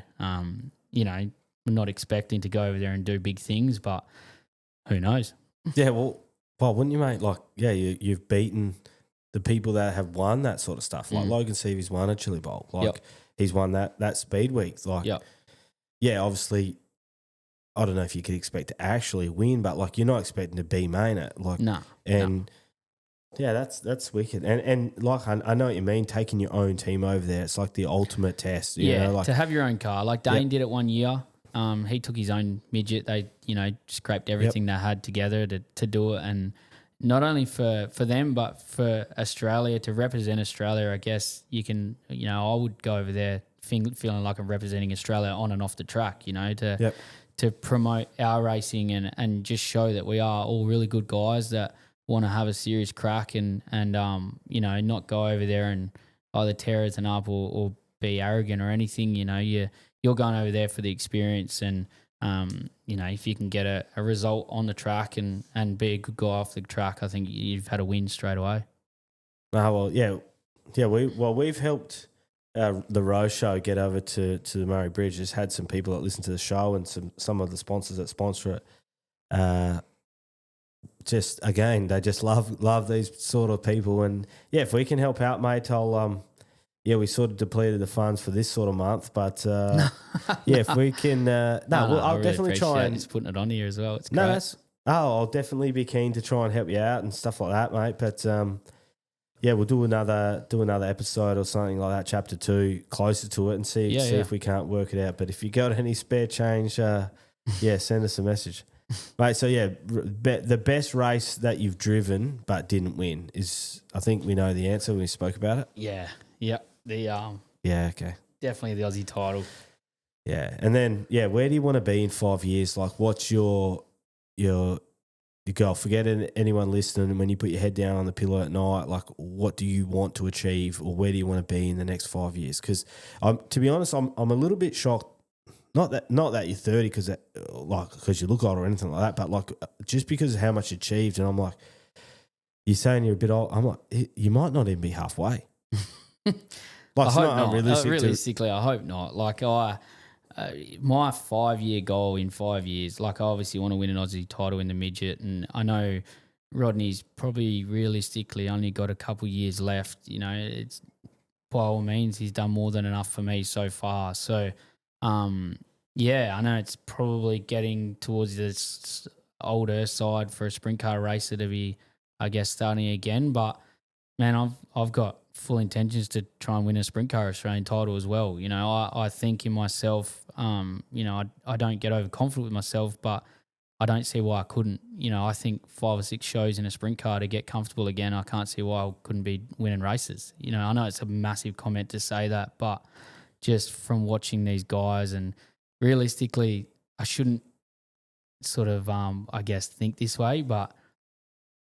we're not expecting to go over there and do big things, but who knows? Yeah, well, wouldn't you, mate? Like, yeah, you've beaten the people that have won that sort of stuff. Like Logan Seavey's won a Chili Bowl. Like, he's won that Speed Week. Like, yeah, obviously, I don't know if you could expect to actually win, but like, you're not expecting to be main it. Like, No. Yeah, that's wicked. And like, I know what you mean, taking your own team over there. It's like the ultimate test. You know, like, to have your own car. Like Dane did it one year. He took his own midget. They, scraped everything they had together to do it. And not only for them, but for Australia, to represent Australia, I guess you can, I would go over there feeling like I'm representing Australia on and off the track, to promote our racing and just show that we are all really good guys that want to have a serious crack and not go over there and either tear it up or be arrogant or anything. You're going over there for the experience, and if you can get a result on the track and be a good guy off the track, I think you've had a win straight away. Oh, well, we've helped the Rose Show get over to the Murray Bridge. Just had some people that listen to the show and some of the sponsors that sponsor it. Just again, they just love these sort of people, and yeah, if we can help out, mate, I'll we sort of depleted the funds for this sort of month, but if we can, I'll really definitely try and just putting it on here as well. It's great. I'll definitely be keen to try and help you out and stuff like that, mate. But we'll do another episode or something like that, chapter 2, closer to it, and see if we can't work it out. But if you got any spare change, send us a message. Mate, so the best race that you've driven but didn't win is, I think we know the answer when we spoke about it. Yeah. Yep. Okay. Definitely the Aussie title. Yeah. And then, where do you want to be in 5 years? Like, what's your goal? Forget anyone listening. When you put your head down on the pillow at night, like, what do you want to achieve, or where do you want to be in the next 5 years? Because to be honest, I'm a little bit shocked. Not that you're 30 because you look old or anything like that, but like just because of how much you achieved, and I'm like, you're saying you're a bit old. I'm like, you might not even be halfway. Like, I it's hope not not. unrealistic. Realistically, I hope not. Like my 5-year goal in 5 years, like I obviously want to win an Aussie title in the midget, and I know Rodney's probably realistically only got a couple years left. You know, it's by all means he's done more than enough for me so far. So, I know it's probably getting towards this older side for a sprint car racer to be, I guess, starting again. But man, I've got full intentions to try and win a sprint car Australian title as well. You know, I think in myself, I don't get overconfident with myself, but I don't see why I couldn't. You know, I think 5 or 6 shows in a sprint car to get comfortable again. I can't see why I couldn't be winning races. You know, I know it's a massive comment to say that, but just from watching these guys, and realistically, I shouldn't sort of, I guess, think this way, but,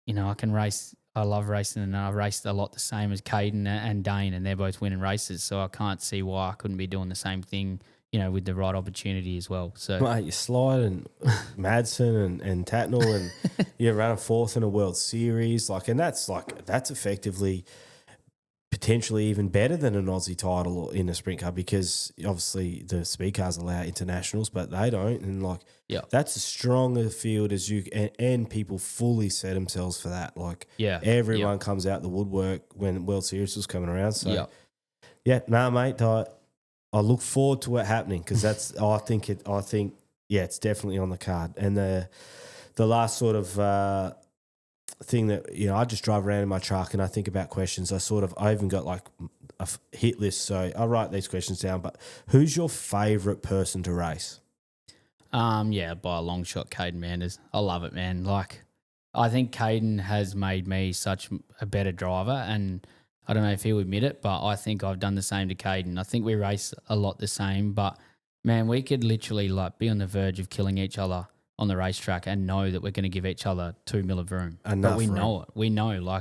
you know, I can race. I love racing, and I've raced a lot the same as Caden and Dane, and they're both winning races. So I can't see why I couldn't be doing the same thing, you know, with the right opportunity as well. So, Mate, you slide and Madsen and Tatnall, and you're running 4th in a World Series, and that's effectively potentially even better than an Aussie title in a sprint car, because obviously the speed cars allow internationals, but they don't, and that's as strong a field as you and people fully set themselves for that. Everyone comes out the woodwork when World Series was coming around. So mate, I look forward to it happening, because I think it's definitely on the card. And the last sort of thing that, you know, I just drive around in my truck and I think about questions. I even got like a hit list, so I write these questions down. But who's your favourite person to race? By a long shot, Caden Manders. I love it, man. Like, I think Caden has made me such a better driver, and I don't know if he'll admit it, but I think I've done the same to Caden. I think we race a lot the same, but man, we could literally be on the verge of killing each other on the racetrack and know that we're going to give each other 2 mil of room. But we know it. We know,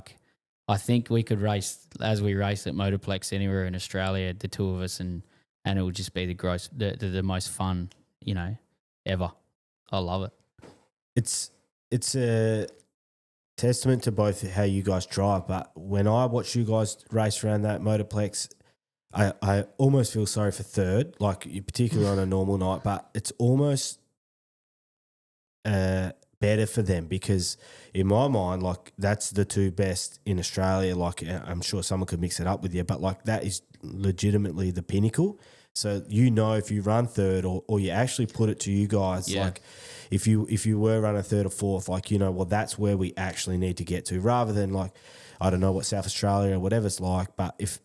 I think we could race as we race at Motorplex anywhere in Australia, the two of us, and it would just be the most fun, you know, ever. I love it. It's a testament to both how you guys drive, but when I watch you guys race around that Motorplex, I almost feel sorry for third, particularly on a normal night, but it's almost better for them, because in my mind, that's the 2 best in Australia. I'm sure someone could mix it up with you, but that is legitimately the pinnacle. So, you know, if you run third, or you actually put it to you guys, if you were running third or fourth, that's where we actually need to get to, rather than I don't know what South Australia or whatever's like, but if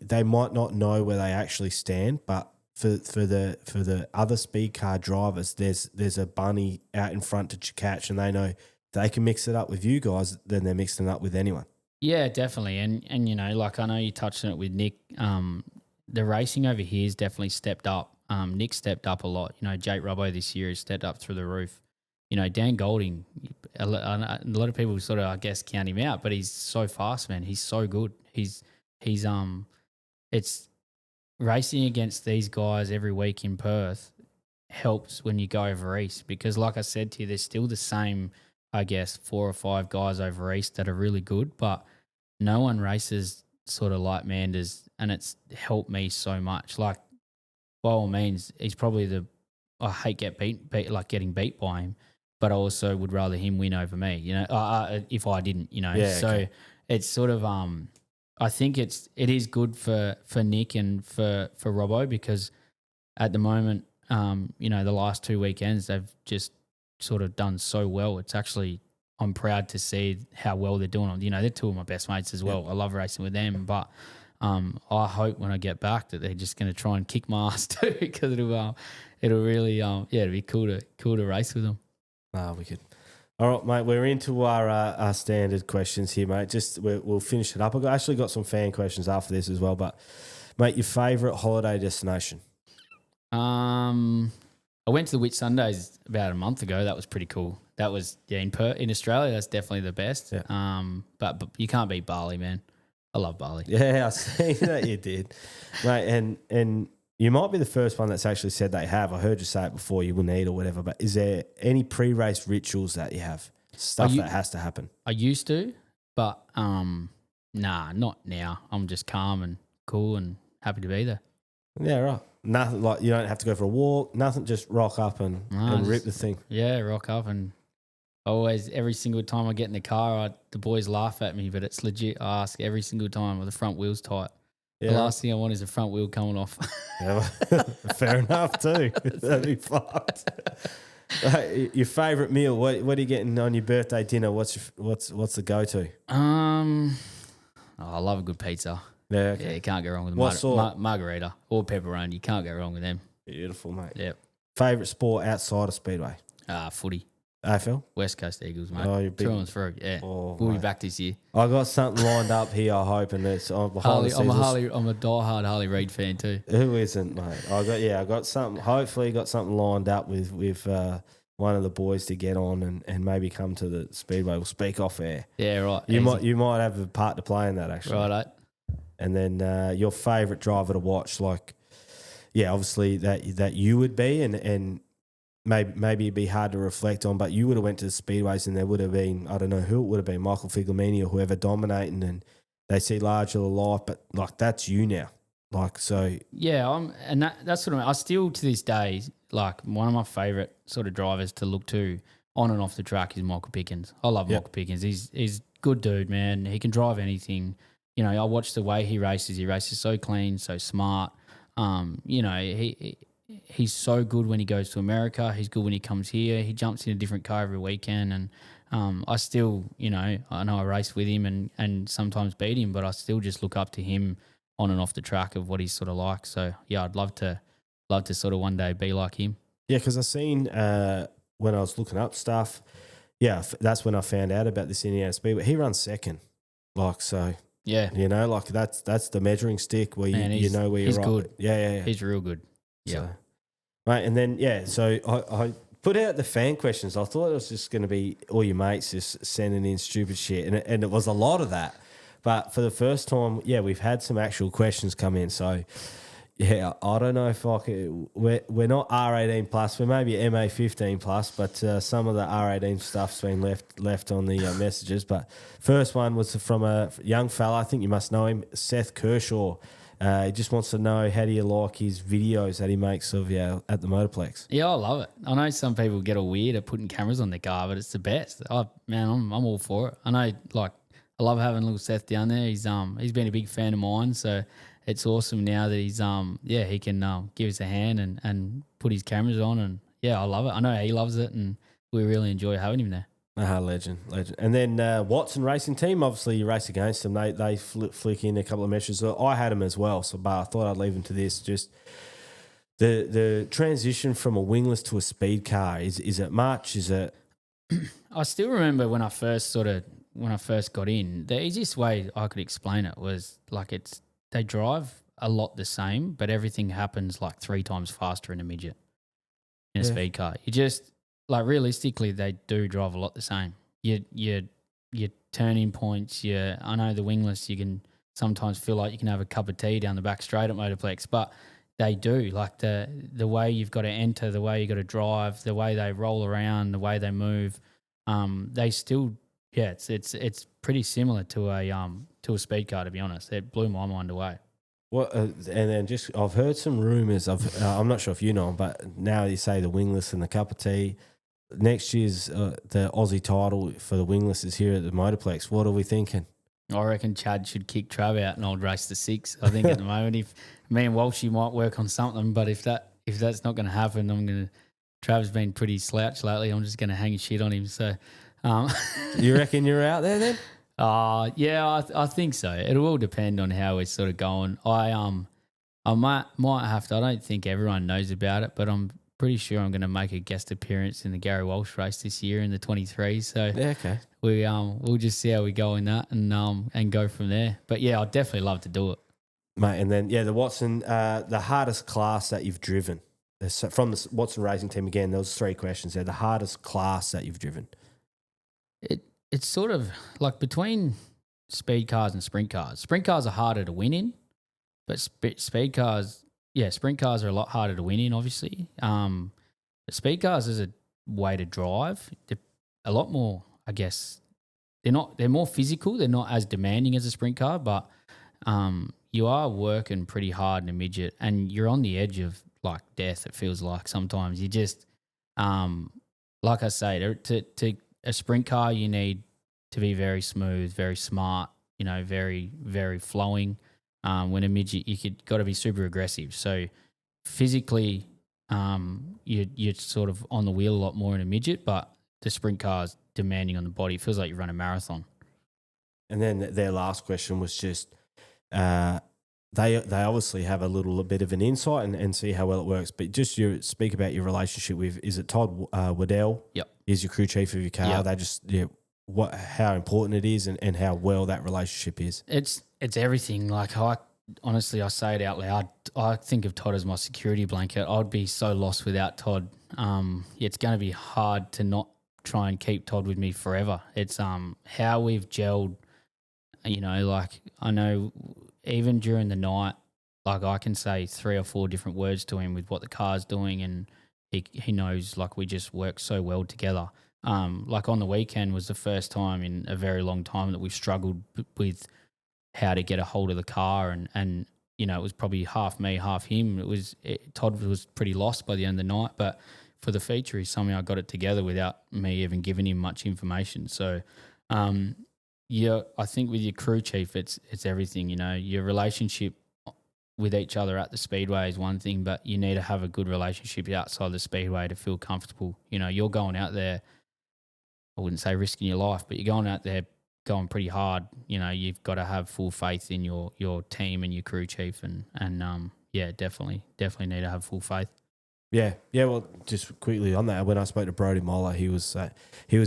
they might not know where they actually stand, but for the other speed car drivers, there's a bunny out in front to catch, and they know they can mix it up with you guys, then they're mixing it up with anyone. Yeah, definitely. And you know, I know you touched on it with Nick. The racing over here has definitely stepped up. Nick stepped up a lot. You know, Jake Robbo this year has stepped up through the roof. You know, Dan Golding, a lot of people sort of, I guess, count him out, but he's so fast, man. He's so good. It's racing against these guys every week in Perth helps when you go over east, because like I said to you, there's still the same, I guess, 4 or 5 guys over east that are really good, but no one races sort of like Manders, and it's helped me so much. By all means, he's probably I hate getting beat by him, but I also would rather him win over me, you know, if I didn't, you know. Yeah, so okay. It's sort of I think it is good for Nick and for Robbo, because at the moment, you know, the last 2 weekends they've just sort of done so well. It's actually, I'm proud to see how well they're doing. You know, they're 2 of my best mates as well. Yeah. I love racing with them, but I hope when I get back that they're just going to try and kick my ass too, because it'll really it'd be cool to race with them. We could. All right, mate, we're into our standard questions here, mate. We'll finish it up. I've actually got some fan questions after this as well. But, mate, your favourite holiday destination? I went to the Whit Sundays about a month ago. That was pretty cool. That was in Australia. That's definitely the best. Yeah. But you can't beat Bali, man. I love Bali. Yeah, I see that you did, mate. And you might be the first one that's actually said they have. I heard you say it before. You wouldn't eat or whatever. But is there any pre-race rituals that you have? Stuff that has to happen. I used to, but nah, not now. I'm just calm and cool and happy to be there. Yeah, right. Nothing like you don't have to go for a walk. Nothing, just rock up and rip the thing. Yeah, rock up and always every single time I get in the car, the boys laugh at me, but it's legit. I ask every single time, are the front wheels tight? Yeah. The last thing I want is the front wheel coming off. Yeah, fair enough too. That'd be fucked. Your favourite meal? What are you getting on your birthday dinner? What's the go-to? I love a good pizza. Yeah, okay. Yeah, you can't go wrong with What sort? margarita or pepperoni. You can't go wrong with them. Beautiful, mate. Yep. Favourite sport outside of Speedway? Footy. AFL? West Coast Eagles, mate. Oh, you're big. Through and through. Yeah. Oh, we'll be mate. back this year. I got something lined up here, I hope, and it's behind the scenes. I'm a diehard Harley Reid fan too. Who isn't, mate? I got something. Hopefully, got something lined up with one of the boys to get on and maybe come to the Speedway. We'll speak off air. Yeah, right. You might have a part to play in that actually. Right. And then your favourite driver to watch, obviously that you would be, and maybe it'd be hard to reflect on, but you would have went to the Speedways and there would have been, I don't know who it would have been, Michael Figlamini or whoever dominating, and they see larger than life, but that's you now. Yeah, that's what I mean. I still to this day, one of my favourite sort of drivers to look to on and off the track is Michael Pickens. I love Michael Pickens. He's good dude, man. He can drive anything. You know, I watch the way he races. He races so clean, so smart. He's so good when he goes to America. He's good when he comes here. He jumps in a different car every weekend. And I still, I know I race with him and sometimes beat him, but I still just look up to him on and off the track of what he's sort of like. So, yeah, I'd love to sort of one day be like him. Yeah, because I seen when I was looking up stuff, that's when I found out about this Indiana Speedway. He runs second. Yeah. That's the measuring stick where you know where you're he's right. Good. Yeah. He's real good. Yeah. So, right, and then, so I put out the fan questions. I thought it was just going to be all your mates just sending in stupid shit, and it was a lot of that. But for the first time, we've had some actual questions come in. So, I don't know if we're not R18 plus, we're maybe MA15 plus, but some of the R18 stuff's been left on the messages. But first one was from a young fella, I think you must know him, Seth Kershaw. He just wants to know, how do you like his videos that he makes of you at the Motorplex? Yeah, I love it. I know some people get all weird at putting cameras on their car, but it's the best. I'm all for it. I know, I love having little Seth down there. He's been a big fan of mine, so it's awesome now that he's he can give us a hand and put his cameras on, and I love it. I know he loves it, and we really enjoy having him there. Legend. And then Watson Racing Team, obviously you race against them. They flick in a couple of messages. I had them as well, but I thought I'd leave them to this. Just the transition from a wingless to a speed car, is it much? Is it? I still remember when I first got in, the easiest way I could explain it was they drive a lot the same, but everything happens 3 times faster in a midget in a speed car. You just realistically, they do drive a lot the same. Your turning points. I know the wingless, you can sometimes feel like you can have a cup of tea down the back straight at Motorplex, but they do the way you've got to enter, the way you got to drive, the way they roll around, the way they move. They still. Yeah, it's pretty similar to a speed car, to be honest. It blew my mind away. Well, and then I've heard some rumours of I'm not sure if you know them, but now you say the wingless and the cup of tea. Next year's the Aussie title for the wingless is here at the Motorplex. What are we thinking? I reckon Chad should kick Trav out and I'll race the 6. I think at the moment, if me and Walsh might work on something, but if that's not going to happen, Trav's been pretty slouched lately. I'm just going to hang shit on him. So. You reckon you're out there then? I think so. It'll all depend on how we're sort of going. I might have to. I don't think everyone knows about it, but I'm pretty sure I'm going to make a guest appearance in the Gary Walsh race this year in the 23. So okay, we'll just see how we go in that and go from there. But I'd definitely love to do it, mate. And then the Watson, the hardest class that you've driven. from the Watson Racing team again, there was 3 questions there. The hardest class that you've driven. It's sort of like between speed cars and sprint cars. Sprint cars are harder to win in, but speed cars, sprint cars are a lot harder to win in, obviously. The speed cars is a way to drive. They're a lot more, I guess. They're more physical. They're not as demanding as a sprint car, but you are working pretty hard in a midget, and you're on the edge of like death. It feels like sometimes you just, like I say, to a sprint car, you need to be very smooth, very smart, very, very flowing. When a midget, got to be super aggressive. So physically, you're sort of on the wheel a lot more in a midget, but the sprint car's demanding on the body. It feels like you run a marathon. And then their last question was just, they obviously have a little bit of an insight and see how well it works. But just speak about your relationship with, is it Todd Waddell? Yep. Is your crew chief of your car? Yep. They just how important it is and how well that relationship is. It's everything. Like honestly, I say it out loud. I think of Todd as my security blanket. I'd be so lost without Todd. It's going to be hard to not try and keep Todd with me forever. It's how we've gelled. Like I know even during the night, like I can say 3 or 4 different words to him with what the car's doing, and he knows like we just work so well together. Like on the weekend was the first time in a very long time that we've struggled with how to get a hold of the car, and it was probably half me, half him. Todd was pretty lost by the end of the night, but for the feature, he somehow got it together without me even giving him much information. So, I think with your crew chief, it's everything. Your relationship with each other at the speedway is one thing, but you need to have a good relationship outside the speedway to feel comfortable. You're going out there, I wouldn't say risking your life, but you're going out there going pretty hard. You've got to have full faith in your team and your crew chief, and definitely need to have full faith. Yeah. Well, just quickly on that, when I spoke to Brodie Moller, he was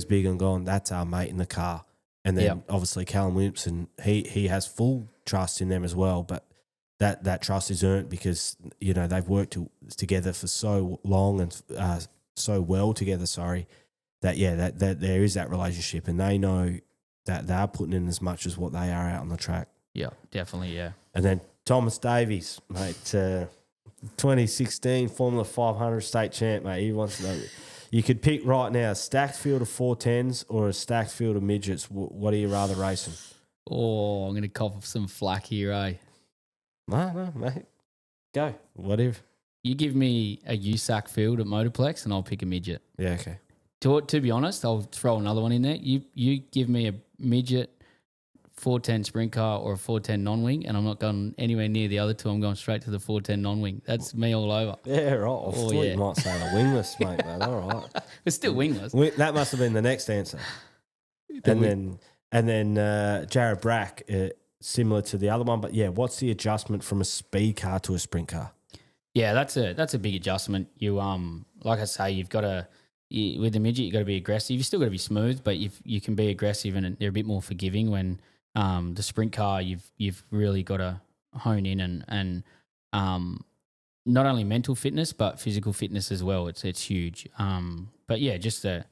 big on going, that's our mate in the car. And then obviously Callum Williamson, he has full trust in them as well, but that trust is earned because they've worked together for so long and so well together. That there is that relationship, and they know that they're putting in as much as what they are out on the track. Yeah, definitely. Yeah. And then Thomas Davies, mate, 2016 Formula 500 state champ, mate. He wants to know. You could pick right now a stacked field of 410s or a stacked field of midgets. What are you rather racing? Oh, I'm going to cop some flack here, eh? No, mate. Go. Whatever. You give me a USAC field at Motorplex and I'll pick a midget. Yeah, okay. To be honest, I'll throw another one in there. You give me a midget 410 sprint car or a 410 non-wing, and I'm not going anywhere near the other two. I'm going straight to the 410 non-wing. That's me all over. Yeah, right. I thought you might say the wingless, mate. But all right. It's still wingless. That must have been the next answer. And then Jared Brack, similar to the other one, but what's the adjustment from a speed car to a sprint car? Yeah, that's a big adjustment. You like I say, you've got to. With the midget, you've got to be aggressive. You still got to be smooth, but you can be aggressive, and they're a bit more forgiving. When the sprint car, you've really got to hone in and not only mental fitness but physical fitness as well. It's huge. But just to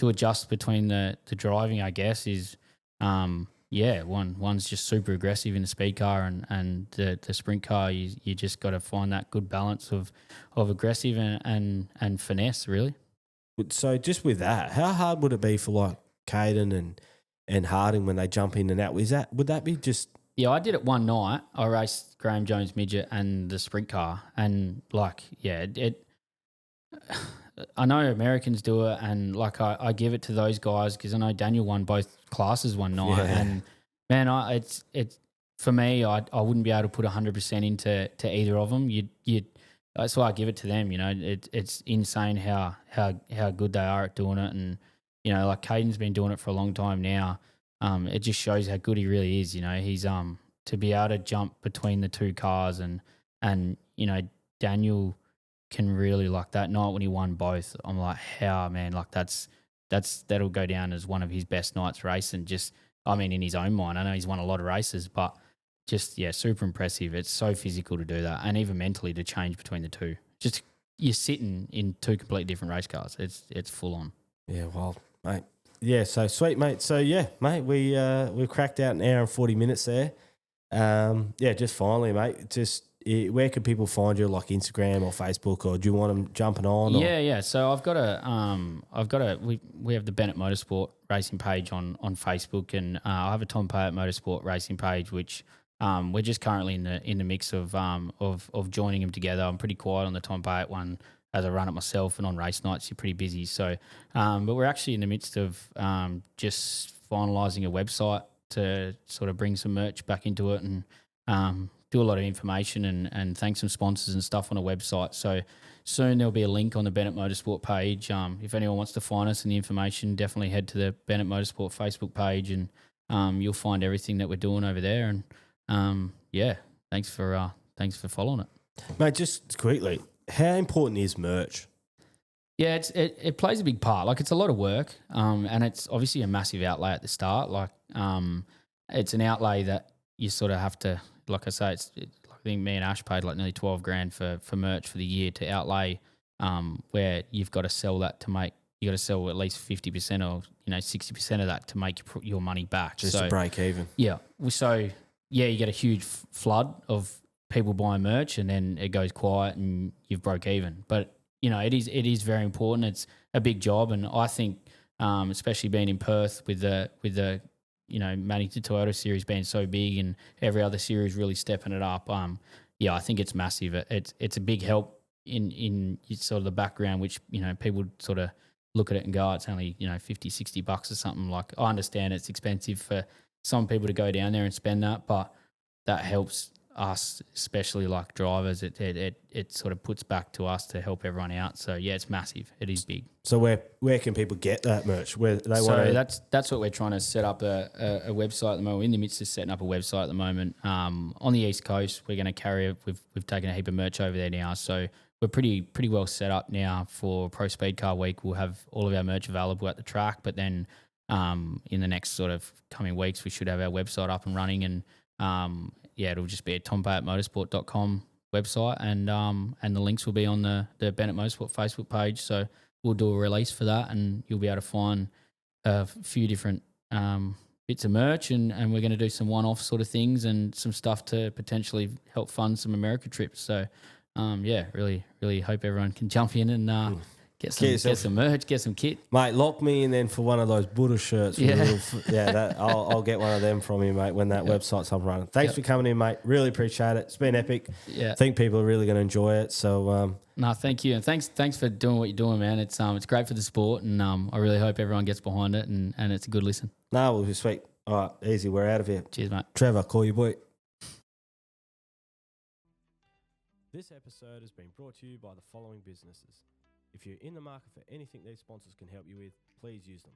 adjust between the driving, I guess, is one's just super aggressive in the speed car, and the sprint car, you just got to find that good balance of aggressive and finesse, really. So just with that, how hard would it be for like Caden and Harding when they jump in and out? Would that be just? Yeah, I did it one night. I raced Graham Jones midget and the sprint car, and I know Americans do it, and like I give it to those guys because I know Daniel won both classes one night, and man, it's for me, I wouldn't be able to put 100% into either of them. That's why I give it to them. It's insane how good they are at doing it, and like Caden's been doing it for a long time now. It just shows how good he really is. He's to be able to jump between the two cars, and Daniel can really, like that night when he won both. I'm like, how, man, like that'll go down as one of his best nights racing. Just, I mean, in his own mind, I know he's won a lot of races, but. Just, super impressive. It's so physical to do that, and even mentally to change between the two. Just you're sitting in two completely different race cars. It's full on. Yeah, well, mate. Yeah, so sweet, mate. So yeah, mate, we cracked out an hour and 40 minutes there. Yeah, just finally, mate. Just where can people find you, like Instagram or Facebook, or do you want them jumping on? Yeah. So I've got we have the Bennett Motorsport racing page on Facebook, and I have a Tom Payet Motorsport racing page, which we're just currently in the mix of joining them together. I'm pretty quiet on the Tom Payet one as I run it myself, and on race nights you're pretty busy. So, but we're actually in the midst of just finalising a website to sort of bring some merch back into it and do a lot of information and thank some sponsors and stuff on a website. So soon there'll be a link on the Bennett Motorsport page. If anyone wants to find us and the information, definitely head to the Bennett Motorsport Facebook page, and you'll find everything that we're doing over there. And yeah, thanks for following it, mate. Just quickly, how important is merch? Yeah, it plays a big part. Like, it's a lot of work, and it's obviously a massive outlay at the start. Like, it's an outlay that you sort of have to, like I say, I think me and Ash paid like nearly $12,000 for merch for the year to outlay, where you've got to sell that to make, you got to sell at least 50% or 60% of that to make your money back. Just to break even. Yeah. So yeah, you get a huge flood of people buying merch, and then it goes quiet and you've broke even. But it is very important. It's a big job, and I think, especially being in Perth with the Maddington Toyota series being so big and every other series really stepping it up. I think it's massive. It's a big help in sort of the background, which people sort of look at it and go, oh, it's only $50-$60 or something. Like, I understand it's expensive for some people to go down there and spend that, but that helps us, especially like drivers. It sort of puts back to us to help everyone out. So yeah, it's massive. It is big. So where can people get that merch? Where they want to? That's what we're trying to set up a website at the moment. We're in the midst of setting up a website at the moment. On the East Coast, we're going to carry it. We've taken a heap of merch over there now, so we're pretty well set up now for Pro Speed Car Week. We'll have all of our merch available at the track, but then in the next sort of coming weeks, we should have our website up and running, and it'll just be at tompayetmotorsport.com website, and the links will be on the Bennett Motorsport Facebook page. So we'll do a release for that, and you'll be able to find a few different bits of merch, and we're going to do some one-off sort of things and some stuff to potentially help fund some America trips. So really hope everyone can jump in and get some merch, get some kit. Mate, lock me in then for one of those Buddha shirts. I'll get one of them from you, mate, when that website's up and running. Thanks for coming in, mate. Really appreciate it. It's been epic. Yeah. I think people are really going to enjoy it. So no, thank you. And thanks for doing what you're doing, man. It's great for the sport, and I really hope everyone gets behind it, and it's a good listen. No, we'll be sweet. All right, easy. We're out of here. Cheers, mate. Trevor, call your boy. This episode has been brought to you by the following businesses. If you're in the market for anything these sponsors can help you with, please use them.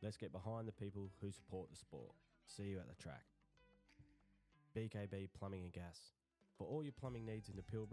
Let's get behind the people who support the sport. See you at the track. BKB Plumbing and Gas. For all your plumbing needs in the Pilbara